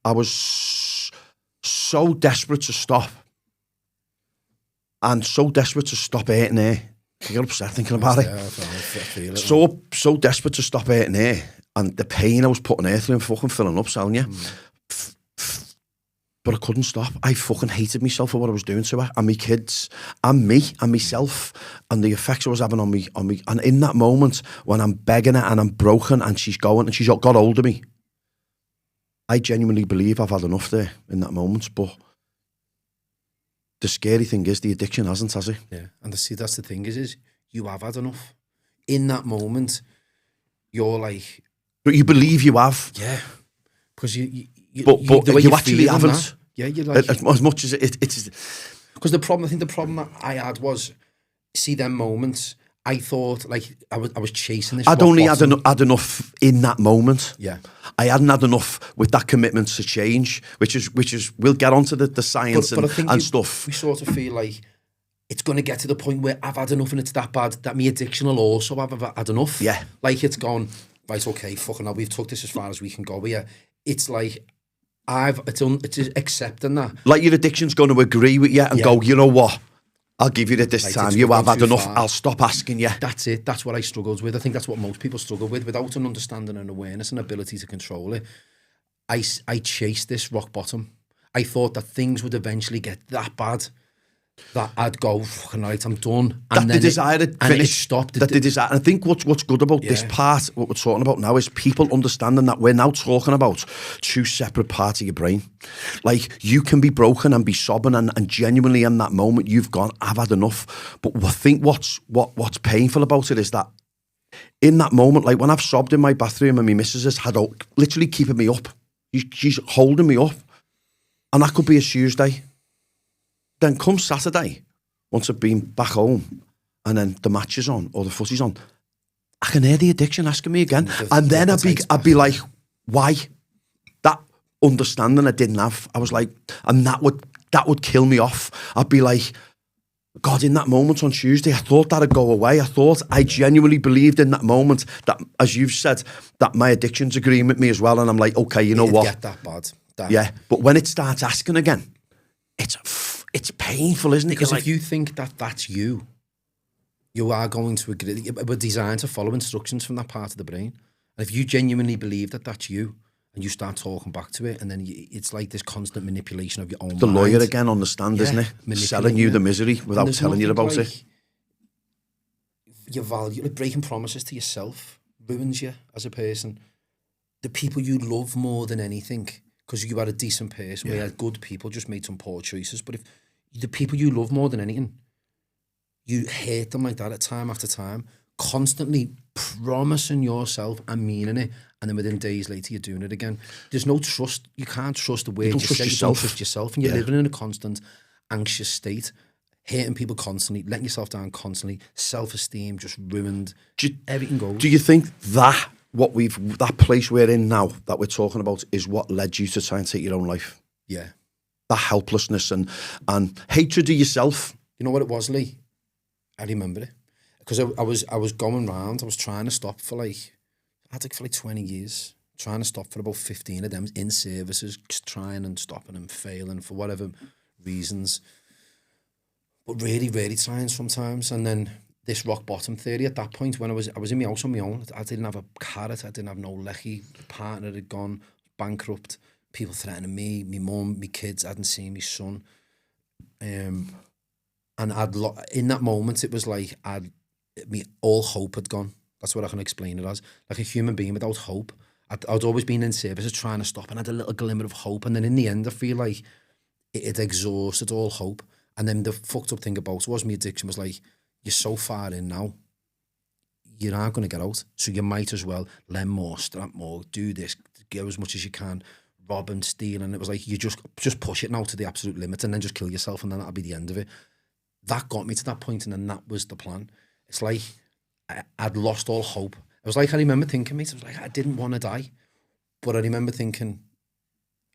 I was so desperate to stop, and so desperate to stop eating her. I get upset thinking about it. I feel it. So desperate to stop eating her, and the pain I was putting her through and fucking filling up, selling you. But I couldn't stop. I fucking hated myself for what I was doing to her, and my kids, and me, and myself, and the effects I was having on me. And in that moment, when I'm begging her and I'm broken, and she's going, and she's got hold of me, I genuinely believe I've had enough there in that moment. But the scary thing is the addiction hasn't, has it? Yeah, and that's the thing is you have had enough. In that moment, you're like... But you believe you have. Yeah, because you actually haven't. That, yeah, you're like... As much as it's... Because the problem that I had was, see them moments... I thought, like, I was chasing this. I'd only had enough in that moment. Yeah. I hadn't had enough with that commitment to change, which is we'll get onto the science and stuff. We sort of feel like it's going to get to the point where I've had enough and it's that bad that my addiction will also have had enough. Yeah. Like it's gone, right, okay, fucking hell, we've took this as far as we can go. But yeah, it's like, it's accepting that. Like your addiction's going to agree with you and go, you know what? I'll give you it this time. You have had enough. I'll stop asking you. That's it. That's what I struggled with. I think that's what most people struggle with. Without an understanding and awareness and ability to control it, I chased this rock bottom. I thought that things would eventually get that bad that I'd go, fucking right, I'm done. And the desire to finish. It stopped. The desire. I think what's good about this part, what we're talking about now, is people understanding that we're now talking about two separate parts of your brain. Like, you can be broken and be sobbing and genuinely in that moment you've gone, I've had enough. But I think what's painful about it is that in that moment, like when I've sobbed in my bathroom and my missus has had literally keeping me up. She's holding me up. And that could be a Tuesday. Then come Saturday, once I've been back home, and then the match is on or the footy's on, I can hear the addiction asking me again, and then I'd be like, why? That understanding I didn't have. I was like, and that would kill me off. I'd be like, God, in that moment on Tuesday, I thought that'd go away. I genuinely believed in that moment that, as you've said, that my addiction's agreeing with me as well, and I'm like, okay, you know what? Get that bad. Yeah, but when it starts asking again, it's painful, isn't it? Because if you think that that's you are going to agree. We're designed to follow instructions from that part of the brain. And if you genuinely believe that that's you, and you start talking back to it, and then it's like this constant manipulation of your own The mind. lawyer again on the stand, isn't it? Selling you the misery without telling you about it. Your value, like breaking promises to yourself, ruins you as a person. The people you love more than anything, because you are a decent person, we had good people, just made some poor choices. But if the people you love more than anything, you hate them like that at time after time, constantly promising yourself and meaning it, and then within days later you're doing it again. There's no trust. You can't trust the words you say. You don't trust yourself, and you're living in a constant anxious state, hating people constantly, letting yourself down constantly, self-esteem just ruined. Everything goes. Do you think that that place we're in now that we're talking about is what led you to try and take your own life? Yeah. That helplessness and hatred of yourself. You know what it was, Lee? I remember it. Because I was going round, I was trying to stop for like 20 years, trying to stop for about 15 of them in services, just trying and stopping and failing for whatever reasons. But really, really trying sometimes. And then this rock bottom theory at that point, when I was in my house on my own, I didn't have a carrot, I didn't have no lecky, the partner had gone bankrupt, people threatening me, my mum, my kids, I hadn't seen my son. And in that moment, it was like all hope had gone. That's what I can explain it as. Like a human being without hope. I'd always been in services trying to stop, and I had a little glimmer of hope. And then in the end, I feel like it exhausted all hope. And then the fucked up thing about it was my addiction was like, you're so far in now, you aren't going to get out. So you might as well lend more, strap more, do this, get as much as you can, rob and steal. And it was like, you just push it now to the absolute limit and then just kill yourself, and then that'll be the end of it. That got me to that point, and then that was the plan. It's like I'd lost all hope. It was like, I remember thinking, mate, it was like I didn't want to die. But I remember thinking,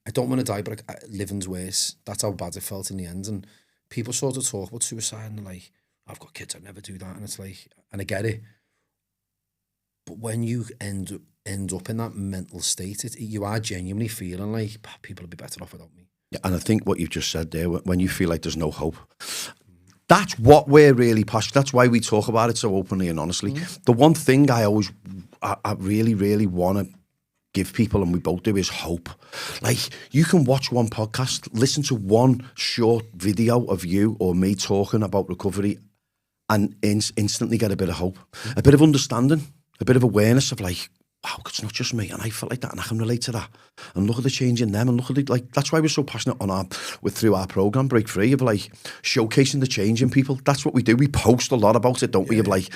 I don't want to die, but living's worse. That's how bad it felt in the end. And people sort of talk about suicide and they're like, I've got kids, I'd never do that. And it's like, and I get it. But when you end up in that mental state, you are genuinely feeling like people would be better off without me. Yeah, and I think what you've just said there, when you feel like there's no hope, that's what we're really passionate. That's why we talk about it so openly and honestly. The one thing I really, really want to give people, and we both do, is hope. Like, you can watch one podcast, listen to one short video of you or me talking about recovery, and instantly get a bit of hope, a bit of understanding, a bit of awareness of like, wow, it's not just me, and I felt like that, and I can relate to that. And look at the change in them, and look at it. Like, that's why we're so passionate through our program, Break Free, of like showcasing the change in people. That's what we do. We post a lot about it, don't we? Of like,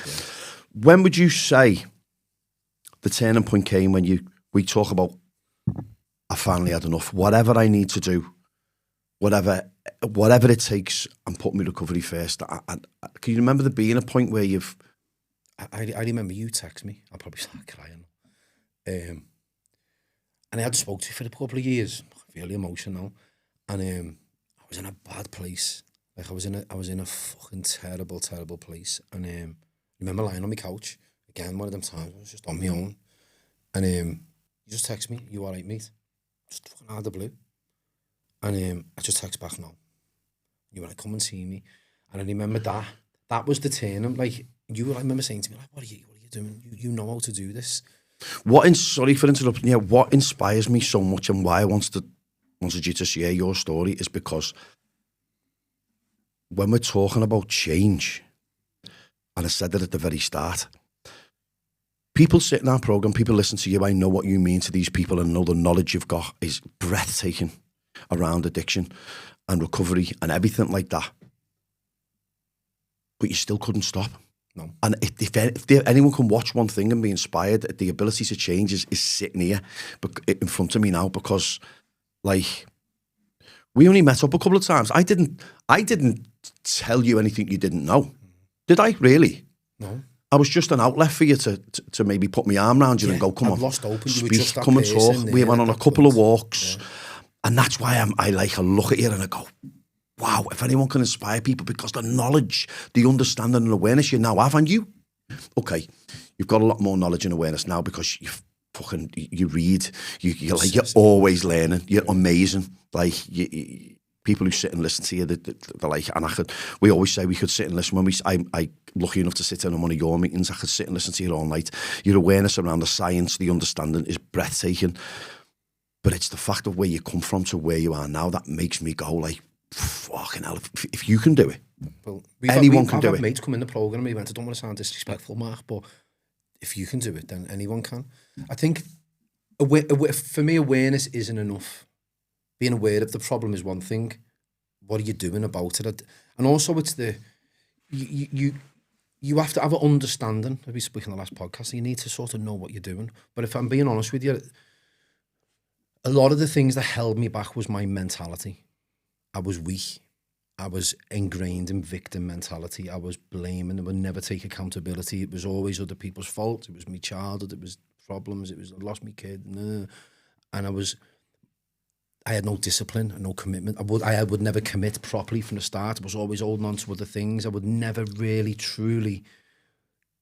when would you say the turning point came when we talk about, I finally had enough, whatever I need to do, whatever it takes, and put my recovery first? Can you remember there being a point where you've... I remember you text me. I'll probably start crying. And I had spoke to you for a couple of years, really emotional, and I was in a bad place. Like, I was in a fucking terrible place. And I remember lying on my couch again. One of them times I was just on my own, and you just text me, "You all right, mate?" Just fucking out of the blue. And I just text back, "No." You were like, "Come and see me." And I remember that was the turn. Like, I remember saying to me, like, what are you doing? You know how to do this. Sorry for interrupting you. What inspires me so much, and why I wanted you to share your story, is because when we're talking about change, and I said that at the very start, people sit in our program, people listen to you. I know what you mean to these people, and know the knowledge you've got is breathtaking around addiction and recovery and everything like that. But you still couldn't stop. No. And if anyone can watch one thing and be inspired, the ability to change is sitting here in front of me now, because, like, we only met up a couple of times. I didn't tell you anything you didn't know. Did I, really? No. I was just an outlet for you to maybe put my arm around you and go, come on, lost hope, and speak, you were just that come and talk. We went on a couple of walks. Yeah. And that's why I look at you and I go, wow, if anyone can inspire people, because the knowledge, the understanding and awareness you now have, and you've got a lot more knowledge and awareness now because you read, you're always learning, you're amazing. Like, people who sit and listen to you, they're like, and we always say we could sit and listen. When I'm lucky enough to sit in on one of your meetings, I could sit and listen to you all night. Your awareness around the science, the understanding is breathtaking. But it's the fact of where you come from to where you are now that makes me go like, fucking hell, if you can do it, Well, anyone can do I've it. had mates come in the programme, he went, I don't want to sound disrespectful, Mark, but if you can do it, then anyone can. I think, for me, awareness isn't enough. Being aware of the problem is one thing. What are you doing about it? And also it's you have to have an understanding, as we spoke in the last podcast, so you need to sort of know what you're doing. But if I'm being honest with you, a lot of the things that held me back was my mentality. I was weak. I was ingrained in victim mentality. I was blaming. I would never take accountability. It was always other people's fault. It was my childhood. It was problems. It was I lost my kid. And I had no discipline and no commitment. I would never commit properly from the start. I was always holding on to other things. I would never really, truly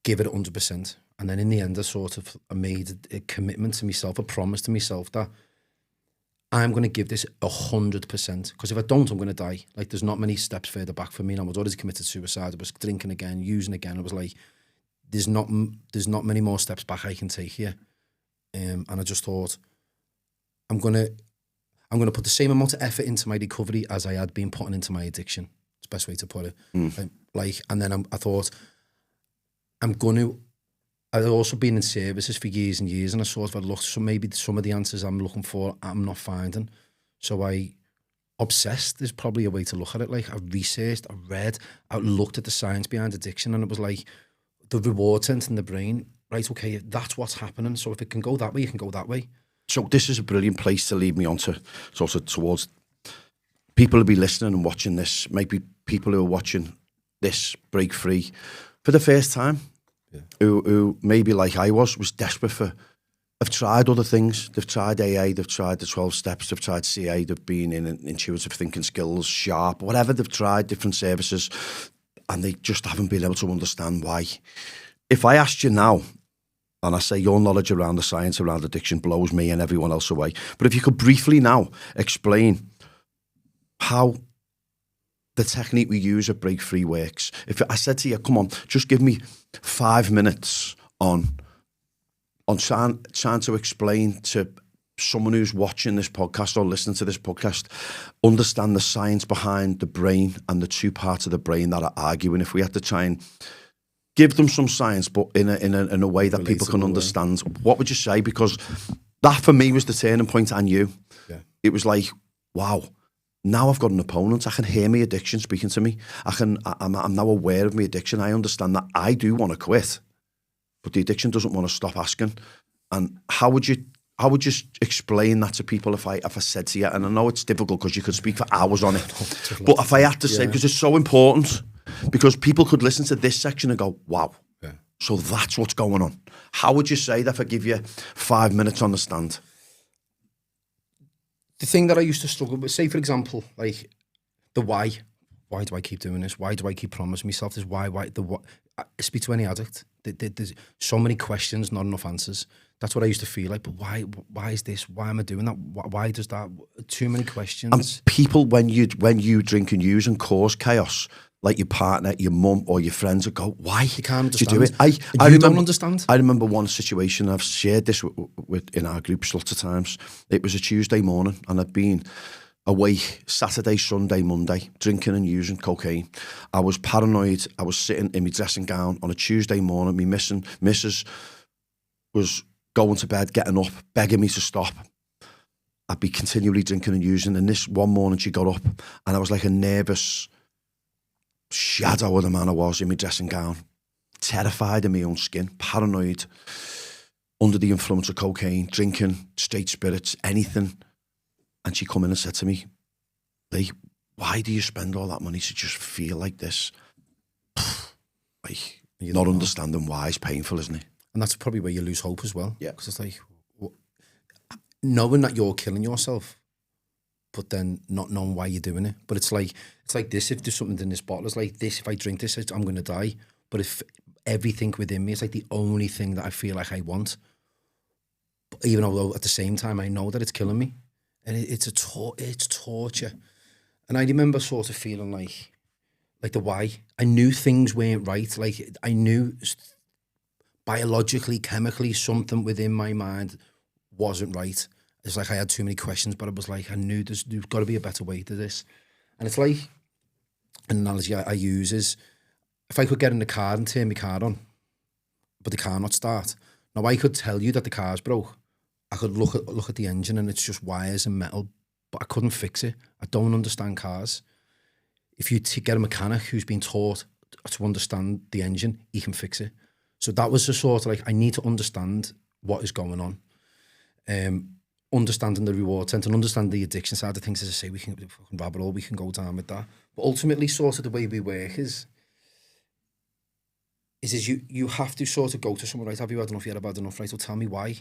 give it 100%. And then in the end, I made a commitment to myself, a promise to myself that I'm going to give this 100%. Because if I don't, I'm going to die. Like, there's not many steps further back for me. And I was already committed suicide. I was drinking again, using again. I was like, there's not many more steps back I can take here. And I just thought, I'm going to put the same amount of effort into my recovery as I had been putting into my addiction. It's the best way to put it. And then I thought, I'd also been in services for years and years, and I sort of looked, so maybe some of the answers I'm looking for, I'm not finding. So I obsessed is probably a way to look at it. Like, I researched, I read, I looked at the science behind addiction, and it was like the reward center in the brain. Right, okay, that's what's happening. So if it can go that way, it can go that way. So this is a brilliant place to lead me on to sort of towards people who be listening and watching this, maybe people who are watching this Break Free for the first time, who maybe like I was desperate for, have tried other things. They've tried AA, they've tried the 12 steps, they've tried CA, they've been in intuitive thinking skills, sharp, whatever they've tried, different services, and they just haven't been able to understand why. If I asked you now, and I say your knowledge around the science around addiction blows me and everyone else away, but if you could briefly now explain how the technique we use at Break Free works. If I said to you, come on, just give me 5 minutes on trying to explain to someone who's watching this podcast or listening to this podcast, understand the science behind the brain and the two parts of the brain that are arguing. If we had to try and give them some science, but in a way that people can understand, what would you say? Because that for me was the turning point. And you, it was like, wow. Now I've got an opponent. I can hear my addiction speaking to me. I'm now aware of my addiction. I understand that I do want to quit, but the addiction doesn't want to stop asking. And how would you explain that to people if I said to you? And I know it's difficult because you could speak for hours on it, but if I had to say, because it's so important, because people could listen to this section and go, wow, so that's what's going on. How would you say that if I give you 5 minutes on the stand? The thing that I used to struggle with, say, for example, like the why. Why do I keep doing this? Why do I keep promising myself this? Why? I speak to any addict. There's so many questions, not enough answers. That's what I used to feel like. But why is this? Why am I doing that? Why does that? Too many questions. And people, when you drink and use and cause chaos, like your partner, your mum or your friends would go, why? You can't understand. Do you do it? I don't understand. I remember one situation, I've shared this with in our groups lots of times. It was a Tuesday morning and I'd been away Saturday, Sunday, Monday, drinking and using cocaine. I was paranoid. I was sitting in my dressing gown on a Tuesday morning. My missus was going to bed, getting up, begging me to stop. I'd be continually drinking and using. And this one morning she got up and I was like a nervous shadow of the man I was in my dressing gown, terrified in my own skin, paranoid, under the influence of cocaine, drinking, straight spirits, anything. And she come in and said to me, Lee, why do you spend all that money to just feel like this? Like, you're not understanding why. It's painful, isn't it? And that's probably where you lose hope as well. Yeah. Because it's like, knowing that you're killing yourself, but then not knowing why you're doing it. But it's like this, if there's something in this bottle, it's like this, if I drink this, I'm going to die. But if everything within me, it's like the only thing that I feel like I want. But even though at the same time, I know that it's killing me. And it's torture. And I remember sort of feeling like the why. I knew things weren't right. Like, I knew biologically, chemically, something within my mind wasn't right. it's like I had too many questions, but it was like, I knew there's got to be a better way to this. And it's like, an analogy I use is, if I could get in the car and turn my car on, but the car not start. Now I could tell you that the car's broke. I could look at the engine and it's just wires and metal, but I couldn't fix it. I don't understand cars. If you get a mechanic who's been taught to understand the engine, he can fix it. So that was the sort of like, I need to understand what is going on. Understanding the reward center and understand the addiction side of things, as I say, we can fucking rabbit hole, we can go down with that. But ultimately, sort of the way we work is you have to sort of go to someone, right, have you had enough, have had enough, right, so tell me why.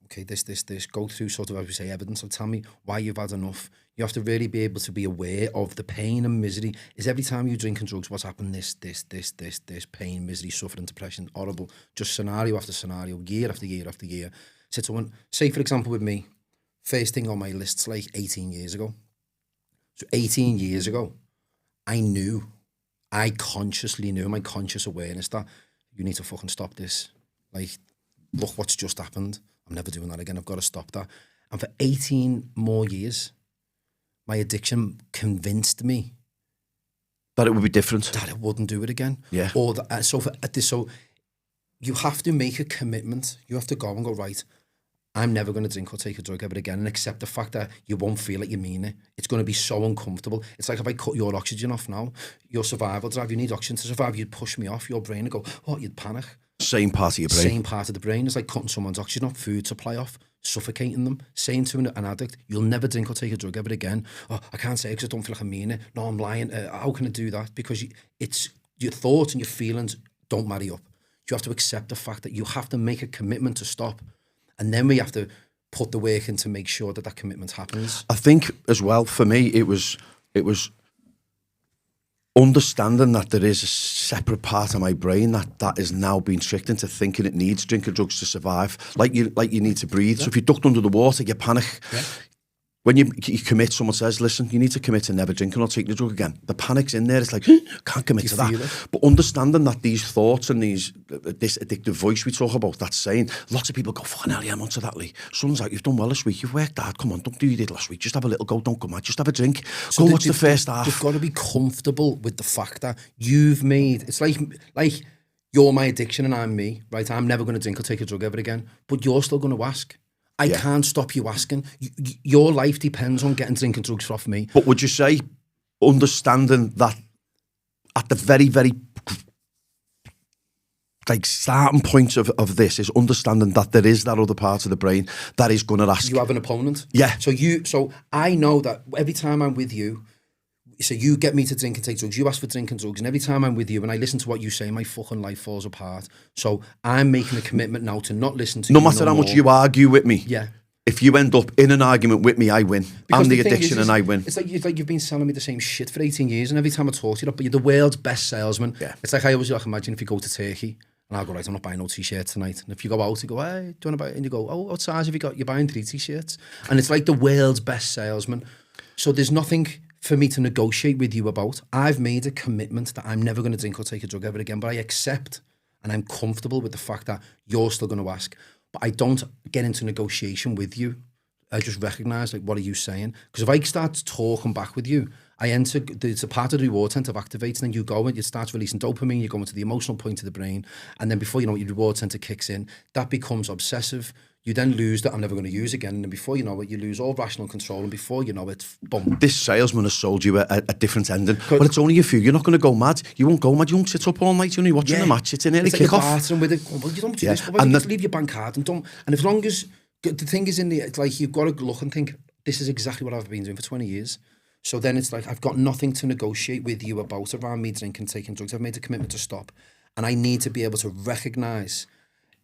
Okay, this, go through sort of, as we say, evidence, so tell me why you've had enough. You have to really be able to be aware of the pain and misery. Is every time you drink and drugs, what's happened? This, pain, misery, suffering, depression, horrible, just scenario after scenario, year after year after year. So someone, say for example with me, first thing on my list's like 18 years ago. So 18 years ago, I consciously knew, my conscious awareness that you need to fucking stop this. Like, look what's just happened. I'm never doing that again. I've got to stop that. And for 18 more years, my addiction convinced me that it would be different. That it wouldn't do it again. Yeah. Or that, so you have to make a commitment. You have to go and go, right, I'm never going to drink or take a drug ever again, and accept the fact that you won't feel like you mean it. It's going to be so uncomfortable. It's like if I cut your oxygen off now, your survival drive, you need oxygen to survive, you'd push me off, your brain would go, what, you'd panic. Same part of your brain. Same part of the brain. It's like cutting someone's oxygen off, food supply off, suffocating them, saying to an addict, you'll never drink or take a drug ever again. Oh, I can't say it because I don't feel like I mean it. No, I'm lying. How can I do that? Because it's your thoughts and your feelings don't marry up. You have to accept the fact that you have to make a commitment to stop. And then we have to put the work in to make sure that commitment happens. I think as well, for me, it was understanding that there is a separate part of my brain that is now being tricked into thinking it needs drinking drugs to survive. Like you need to breathe. Yeah. So if you're ducked under the water, you panic. Yeah. When you commit, someone says, listen, you need to commit to never drinking or taking the drug again. The panic's in there. It's like, can't commit to that. But understanding that these thoughts and this addictive voice we talk about, that's saying, lots of people go, fucking hell, yeah, I'm onto that, Lee. Someone's like, you've done well this week. You've worked hard. Come on, don't do what you did last week. Just have a little go. Don't come out. Just have a drink. So go watch the first half. You've got to be comfortable with the fact that you've made, it's like you're my addiction and I'm me, right? I'm never going to drink or take a drug ever again. But you're still going to ask. I can't stop you asking. Your life depends on getting drinking drugs off me. But would you say understanding that at the very, very starting point of this is understanding that there is that other part of the brain that is going to ask. You have an opponent. Yeah. So I know that every time I'm with you, so you get me to drink and take drugs, you ask for drinking drugs, and every time I'm with you and I listen to what you say, my fucking life falls apart. So I'm making a commitment now to not listen to you. No matter how much you argue with me. Yeah. If you end up in an argument with me, I win. Because I'm the addiction and I win. It's like you've been selling me the same shit for 18 years, and every time I talk to you, but you're the world's best salesman. Yeah. It's like I always imagine if you go to Turkey, and I'll go, right, I'm not buying no t-shirts tonight. And if you go out, you go, hey, do you want to buy it? And you go, oh, what size have you got? You're buying 3 t-shirts. And it's like the world's best salesman. So there's nothing for me to negotiate with you about. I've made a commitment that I'm never going to drink or take a drug ever again, but I accept and I'm comfortable with the fact that you're still going to ask. But I don't get into negotiation with you. I just recognise, like, what are you saying? Because if I start talking back with you, it's a part of the reward center activates, and then you go and it starts releasing dopamine, you go into the emotional point of the brain, and then before you know it, your reward center kicks in. That becomes obsessive. You then lose that I'm never going to use again, and then before you know it, you lose all rational control, and before you know it, boom. This salesman has sold you a different ending, but it's only a few. You're not going to go mad. You won't go mad. You won't sit up all night. You're only watching the match. It's an early kickoff. With it. Well, you don't do this. Well, you just leave your bank card and don't. And as long as the thing is it's like you've got to look and think, this is exactly what I've been doing for 20 years. So then it's like I've got nothing to negotiate with you about around me drinking, taking drugs. I've made a commitment to stop, and I need to be able to recognise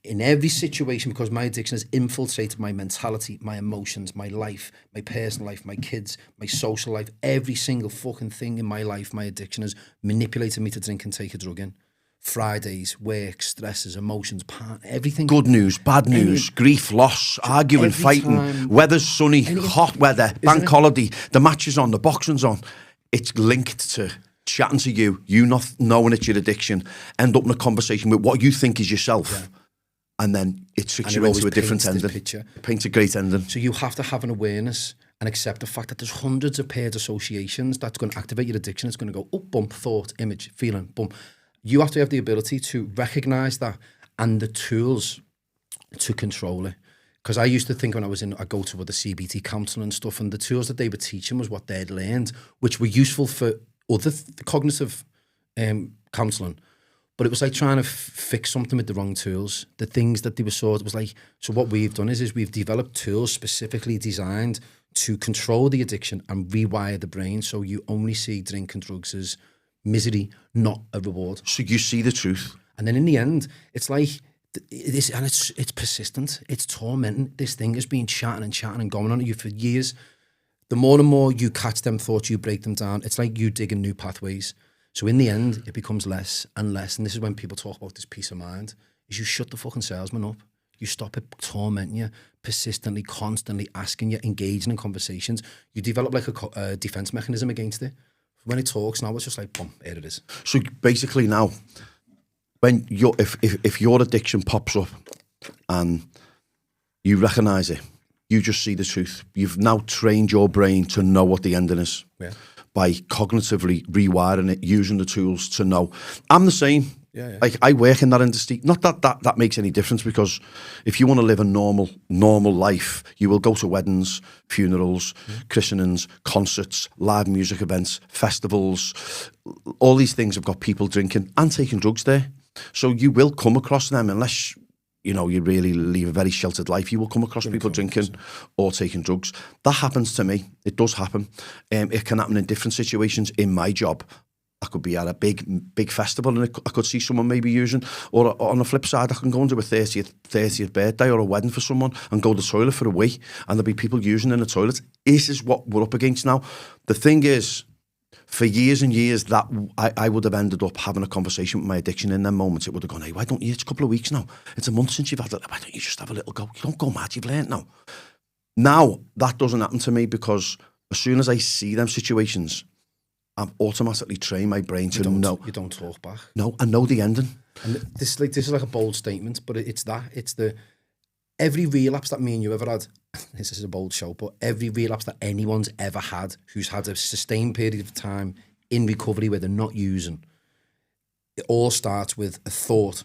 in every situation, because my addiction has infiltrated my mentality, my emotions, my life, my personal life, my kids, my social life, every single fucking thing in my life, my addiction has manipulated me to drink and take a drug in. Fridays, work, stresses, emotions, everything. Good news, bad news, grief, loss, arguing, fighting, weather's sunny, hot weather, bank holiday, the match is on, the boxing's on. It's linked to chatting to you not knowing it's your addiction, end up in a conversation with what you think is yourself. Yeah. and then it tricks And you it always into a different paints this ending. picture. It paints a great ending. So you have to have an awareness and accept the fact that there's hundreds of paired associations that's going to activate your addiction. It's going to go, oh, bump, thought, image, feeling, bump. You have to have the ability to recognize that and the tools to control it. Because I used to think when I go to the CBT counselling and stuff, and the tools that they were teaching was what they'd learned, which were useful for other cognitive counselling. But it was like trying to fix something with the wrong tools. The things that they were it was like, so what we've done is we've developed tools specifically designed to control the addiction and rewire the brain so you only see drink and drugs as misery, not a reward. So you see the truth. And then in the end, it's like, it's persistent, it's tormenting. This thing has been chatting and going on at you for years. The more and more you catch them thoughts, you break them down, it's like you digging new pathways. So in the end, it becomes less and less. And this is when people talk about this peace of mind, is you shut the fucking salesman up. You stop it tormenting you, persistently, constantly asking you, engaging in conversations. You develop like a defense mechanism against it. When it talks now, it's just like, boom, here it is. So basically now, when if your addiction pops up and you recognise it, you just see the truth. You've now trained your brain to know what the ending is. Yeah. By cognitively rewiring it, using the tools to know. I'm the same. Yeah. Like I work in that industry. Not that makes any difference, because if you want to live a normal life, you will go to weddings, funerals, christenings, concerts, live music events, festivals. All these things have got people drinking and taking drugs there. So you will come across them, unless you really live a very sheltered life, you will come across people drinking or taking drugs. That happens to me. It does happen. It can happen in different situations in my job. I could be at a big festival and I could see someone maybe using, or on the flip side, I can go into a 30th birthday or a wedding for someone and go to the toilet for a wee, and there'll be people using in the toilets. This is what we're up against now. The thing is, for years and years, that I would have ended up having a conversation with my addiction in them moments. It would have gone, hey, why don't you, it's a couple of weeks now, it's a month since you've had it, why don't you just have a little go? You don't go mad, you've learned now. Now, that doesn't happen to me, because as soon as I see them situations, I've automatically trained my brain to know. You don't talk back. No, I know the ending. And this is like a bold statement, but it's every relapse that me and you ever had, this is a bold show, but every relapse that anyone's ever had who's had a sustained period of time in recovery where they're not using, it all starts with a thought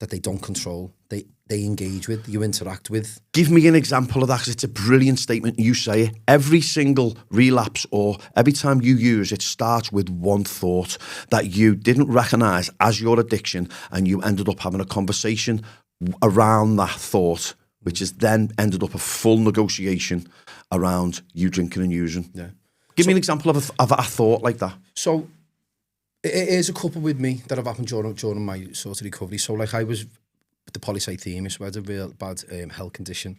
that they don't control, they engage with, you interact with. Give me an example of that, because it's a brilliant statement. You say it. Every single relapse or every time you use, it starts with one thought that you didn't recognise as your addiction, and you ended up having a conversation around that thought, which has then ended up a full negotiation around you drinking and using. Yeah. Give me an example of a thought like that. So it is a couple with me that have happened during my sort of recovery. So like I was with the polycythemia, so I had a real bad health condition,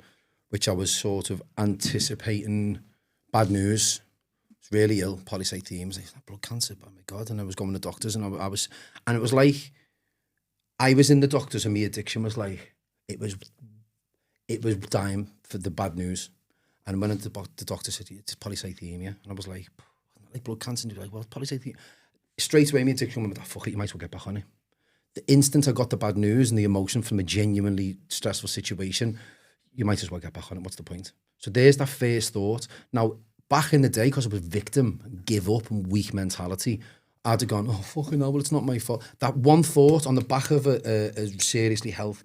which I was sort of anticipating bad news. I was really ill, polycythemia. I was like, blood cancer, oh my God. And I was going to doctors, and and it was like, I was in the doctors and my addiction was like, it was dying for the bad news. And when the doctor said, it's polycythemia, and I was like blood cancer, and he was like, well, polycythemia. Straight away, my addiction went, fuck it, you might as well get back on it. The instant I got the bad news and the emotion from a genuinely stressful situation, you might as well get back on it. What's the point? So there's that first thought. Now, back in the day, because I was victim, give up and weak mentality, I'd have gone, oh, fucking no, well, it's not my fault. That one thought on the back of a seriously health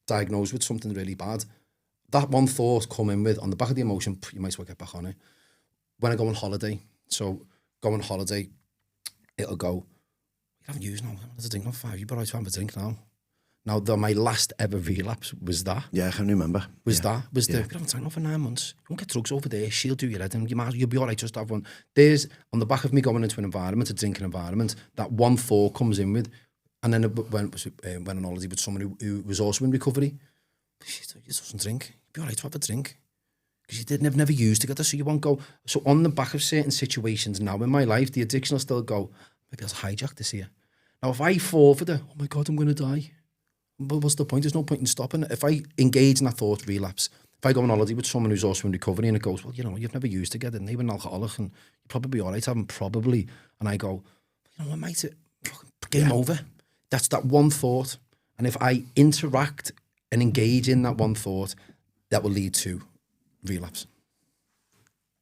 diagnosed with something really bad, that one thought come in with, on the back of the emotion, you might as well get back on it. When I go on holiday, it'll go, you haven't used now, there's a drink, not 5, you've got to have a drink now. Now, my last ever relapse was that. Yeah, I can remember. You haven't drank for 9 months. You won't get drugs over there. She'll do your head and you'll be all right, just have one. There's, on the back of me going into an environment, a drinking environment, that one thought comes in with, and then went on holiday with someone who was also in recovery. She doesn't drink. You'll be all right to have a drink. Because you've never used together, so you won't go. So on the back of certain situations now in my life, the addiction will still go, maybe I'll hijack this here. Now, if I fall for the, oh my God, I'm going to die. But what's the point? There's no point in stopping it. If I engage in that thought relapse, if I go on holiday with someone who's also in recovery and it goes, well, you've never used together, and they were an alcoholic and you're probably all right having probably. And I go, what, mate, game over. That's that one thought. And if I interact and engage in that one thought, that will lead to relapse.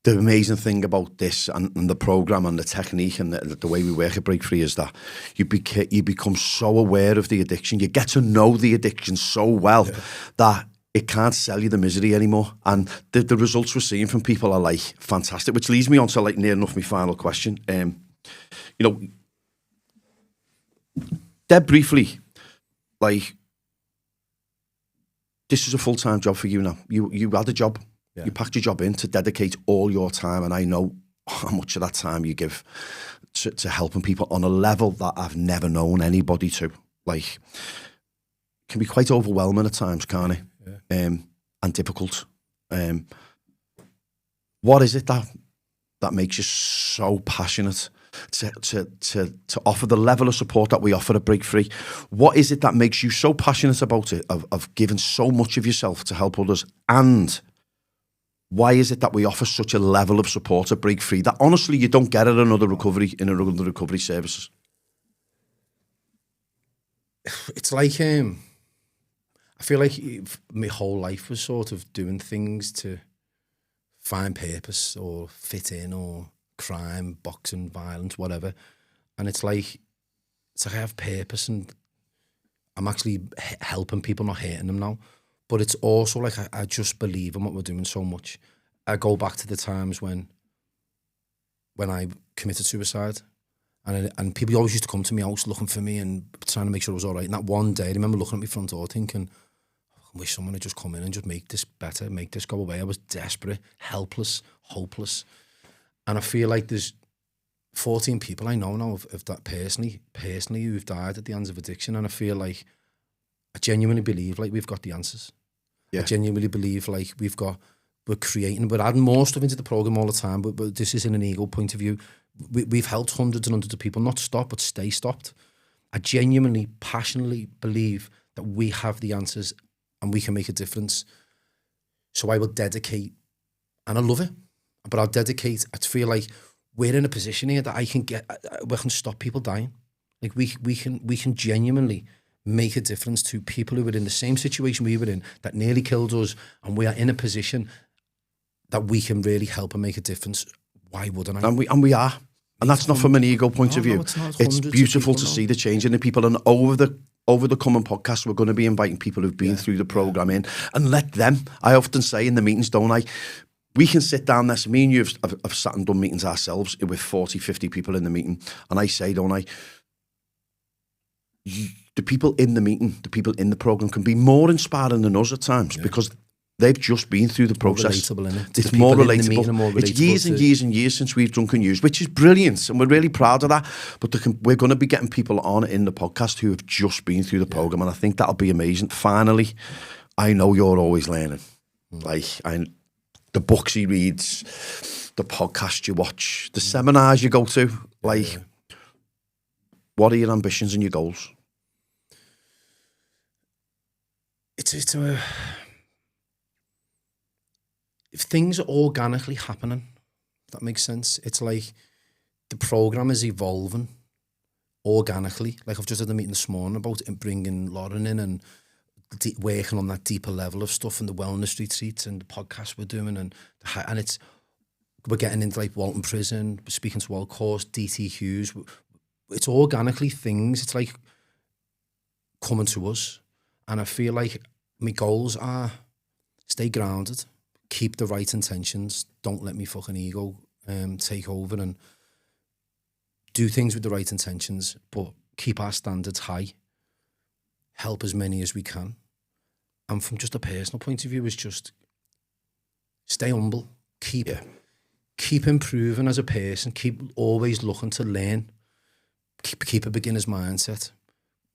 The amazing thing about this and the program and the technique and the way we work at Break Free is that you become so aware of the addiction. You get to know the addiction so well that it can't sell you the misery anymore. And the results we're seeing from people are like fantastic, which leads me on to like near enough my final question. Dead briefly, like, this is a full-time job for you now. You had a job. Yeah. You packed your job in to dedicate all your time, and I know how much of that time you give to helping people on a level that I've never known anybody to. Like, it can be quite overwhelming at times, can't it? Yeah. And difficult. What is it that makes you so passionate to offer the level of support that we offer at Break Free? What is it that makes you so passionate about it, of giving so much of yourself to help others? And why is it that we offer such a level of support at Break Free that honestly you don't get at another recovery services? It's like, I feel like my whole life was sort of doing things to find purpose or fit in, or crime, boxing, violence, whatever. And it's like I have purpose and I'm actually helping people, not hurting them now. But it's also like I just believe in what we're doing so much. I go back to the times when I committed suicide, and people always used to come to me house looking for me and trying to make sure it was all right. And that one day, I remember looking at my front door thinking, I wish someone had just come in and just make this better, make this go away. I was desperate, helpless, hopeless. And I feel like there's 14 people I know now of that personally who've died at the hands of addiction. And I feel like I genuinely believe like we've got the answers. Yeah. I genuinely believe like we're adding more stuff into the program all the time, but this is in an ego point of view. We've helped hundreds and hundreds of people not stop, but stay stopped. I genuinely, passionately believe that we have the answers and we can make a difference. So I will dedicate, and I love it, but I'll dedicate. I feel like we're in a position here that we can stop people dying. Like we can genuinely make a difference to people who were in the same situation we were in, that nearly killed us, and we are in a position that we can really help and make a difference. Why wouldn't I? And we are. And that's not from an ego point of view. It's beautiful to see the change in the people. And over the coming podcast, we're going to be inviting people who've been through the program in and let them. I often say in the meetings, don't I? We can sit down there. So me and you have sat and done meetings ourselves with 40, 50 people in the meeting. And I say, don't I? The people in the meeting, the people in the program can be more inspiring than us at times because they've just been through the process. It's more relatable. It's years and years and years since we've drunk and used, which is brilliant, and we're really proud of that. But we're going to be getting people on in the podcast who have just been through the program, and I think that'll be amazing. Finally, I know you're always learning. The books he reads, the podcast you watch, the seminars you go to. What are your ambitions and your goals? If things are organically happening, if that makes sense, it's like the program is evolving organically. Like I've just had a meeting this morning about bringing Lauren in and working on that deeper level of stuff and the wellness retreats and the podcast we're doing, and we're getting into like Walton Prison, we're speaking to World Course, DT Hughes. It's organically things. It's like coming to us, and I feel like my goals are stay grounded. Keep the right intentions. Don't let me fucking ego take over, and do things with the right intentions, but keep our standards high. Help as many as we can. And from just a personal point of view, is just stay humble. Keep improving as a person. Keep always looking to learn. Keep a beginner's mindset.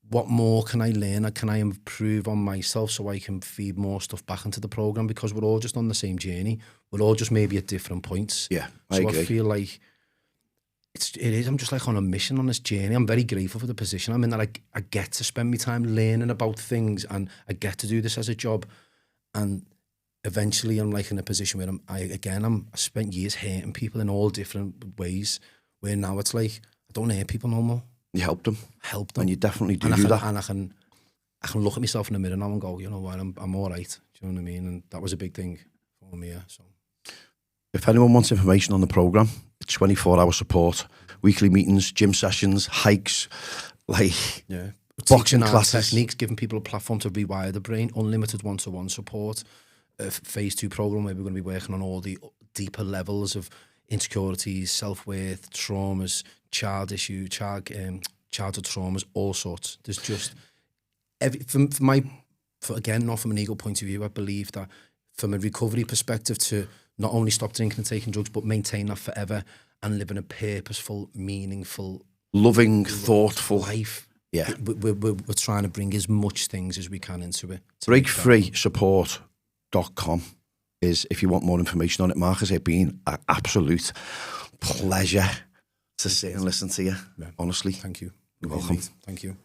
What more can I learn? Can I improve on myself so I can feed more stuff back into the program? Because we're all just on the same journey. We're all just maybe at different points. Yeah, I agree. I feel like it is. I'm just like on a mission on this journey. I'm very grateful for the position I'm in, that I get to spend my time learning about things, and I get to do this as a job. And eventually I'm like in a position where I spent years hurting people in all different ways, where now it's like I don't hurt people no more. You help them. And you definitely do that. And I can I can look at myself in the mirror now and go, you know what, I'm all right. Do you know what I mean? And that was a big thing for me. Yeah, so. If anyone wants information on the program, it's 24-hour support, weekly meetings, gym sessions, hikes, Yeah. boxing Teaching our classes. techniques, giving people a platform to rewire the brain, unlimited one-to-one support, a phase 2 program where we're going to be working on all the deeper levels of insecurities, self-worth, traumas, child issue, childhood traumas, all sorts. There's just again, not from an ego point of view, I believe that from a recovery perspective, to not only stop drinking and taking drugs, but maintain that forever and live in a purposeful, meaningful, loving, thoughtful life. Yeah. We're trying to bring as much things as we can into it. Breakfreesupport.com is, if you want more information on it, Marcus. It's been an absolute pleasure to sit and listen to you. Yeah. Honestly. Thank you. You're welcome. Thank you.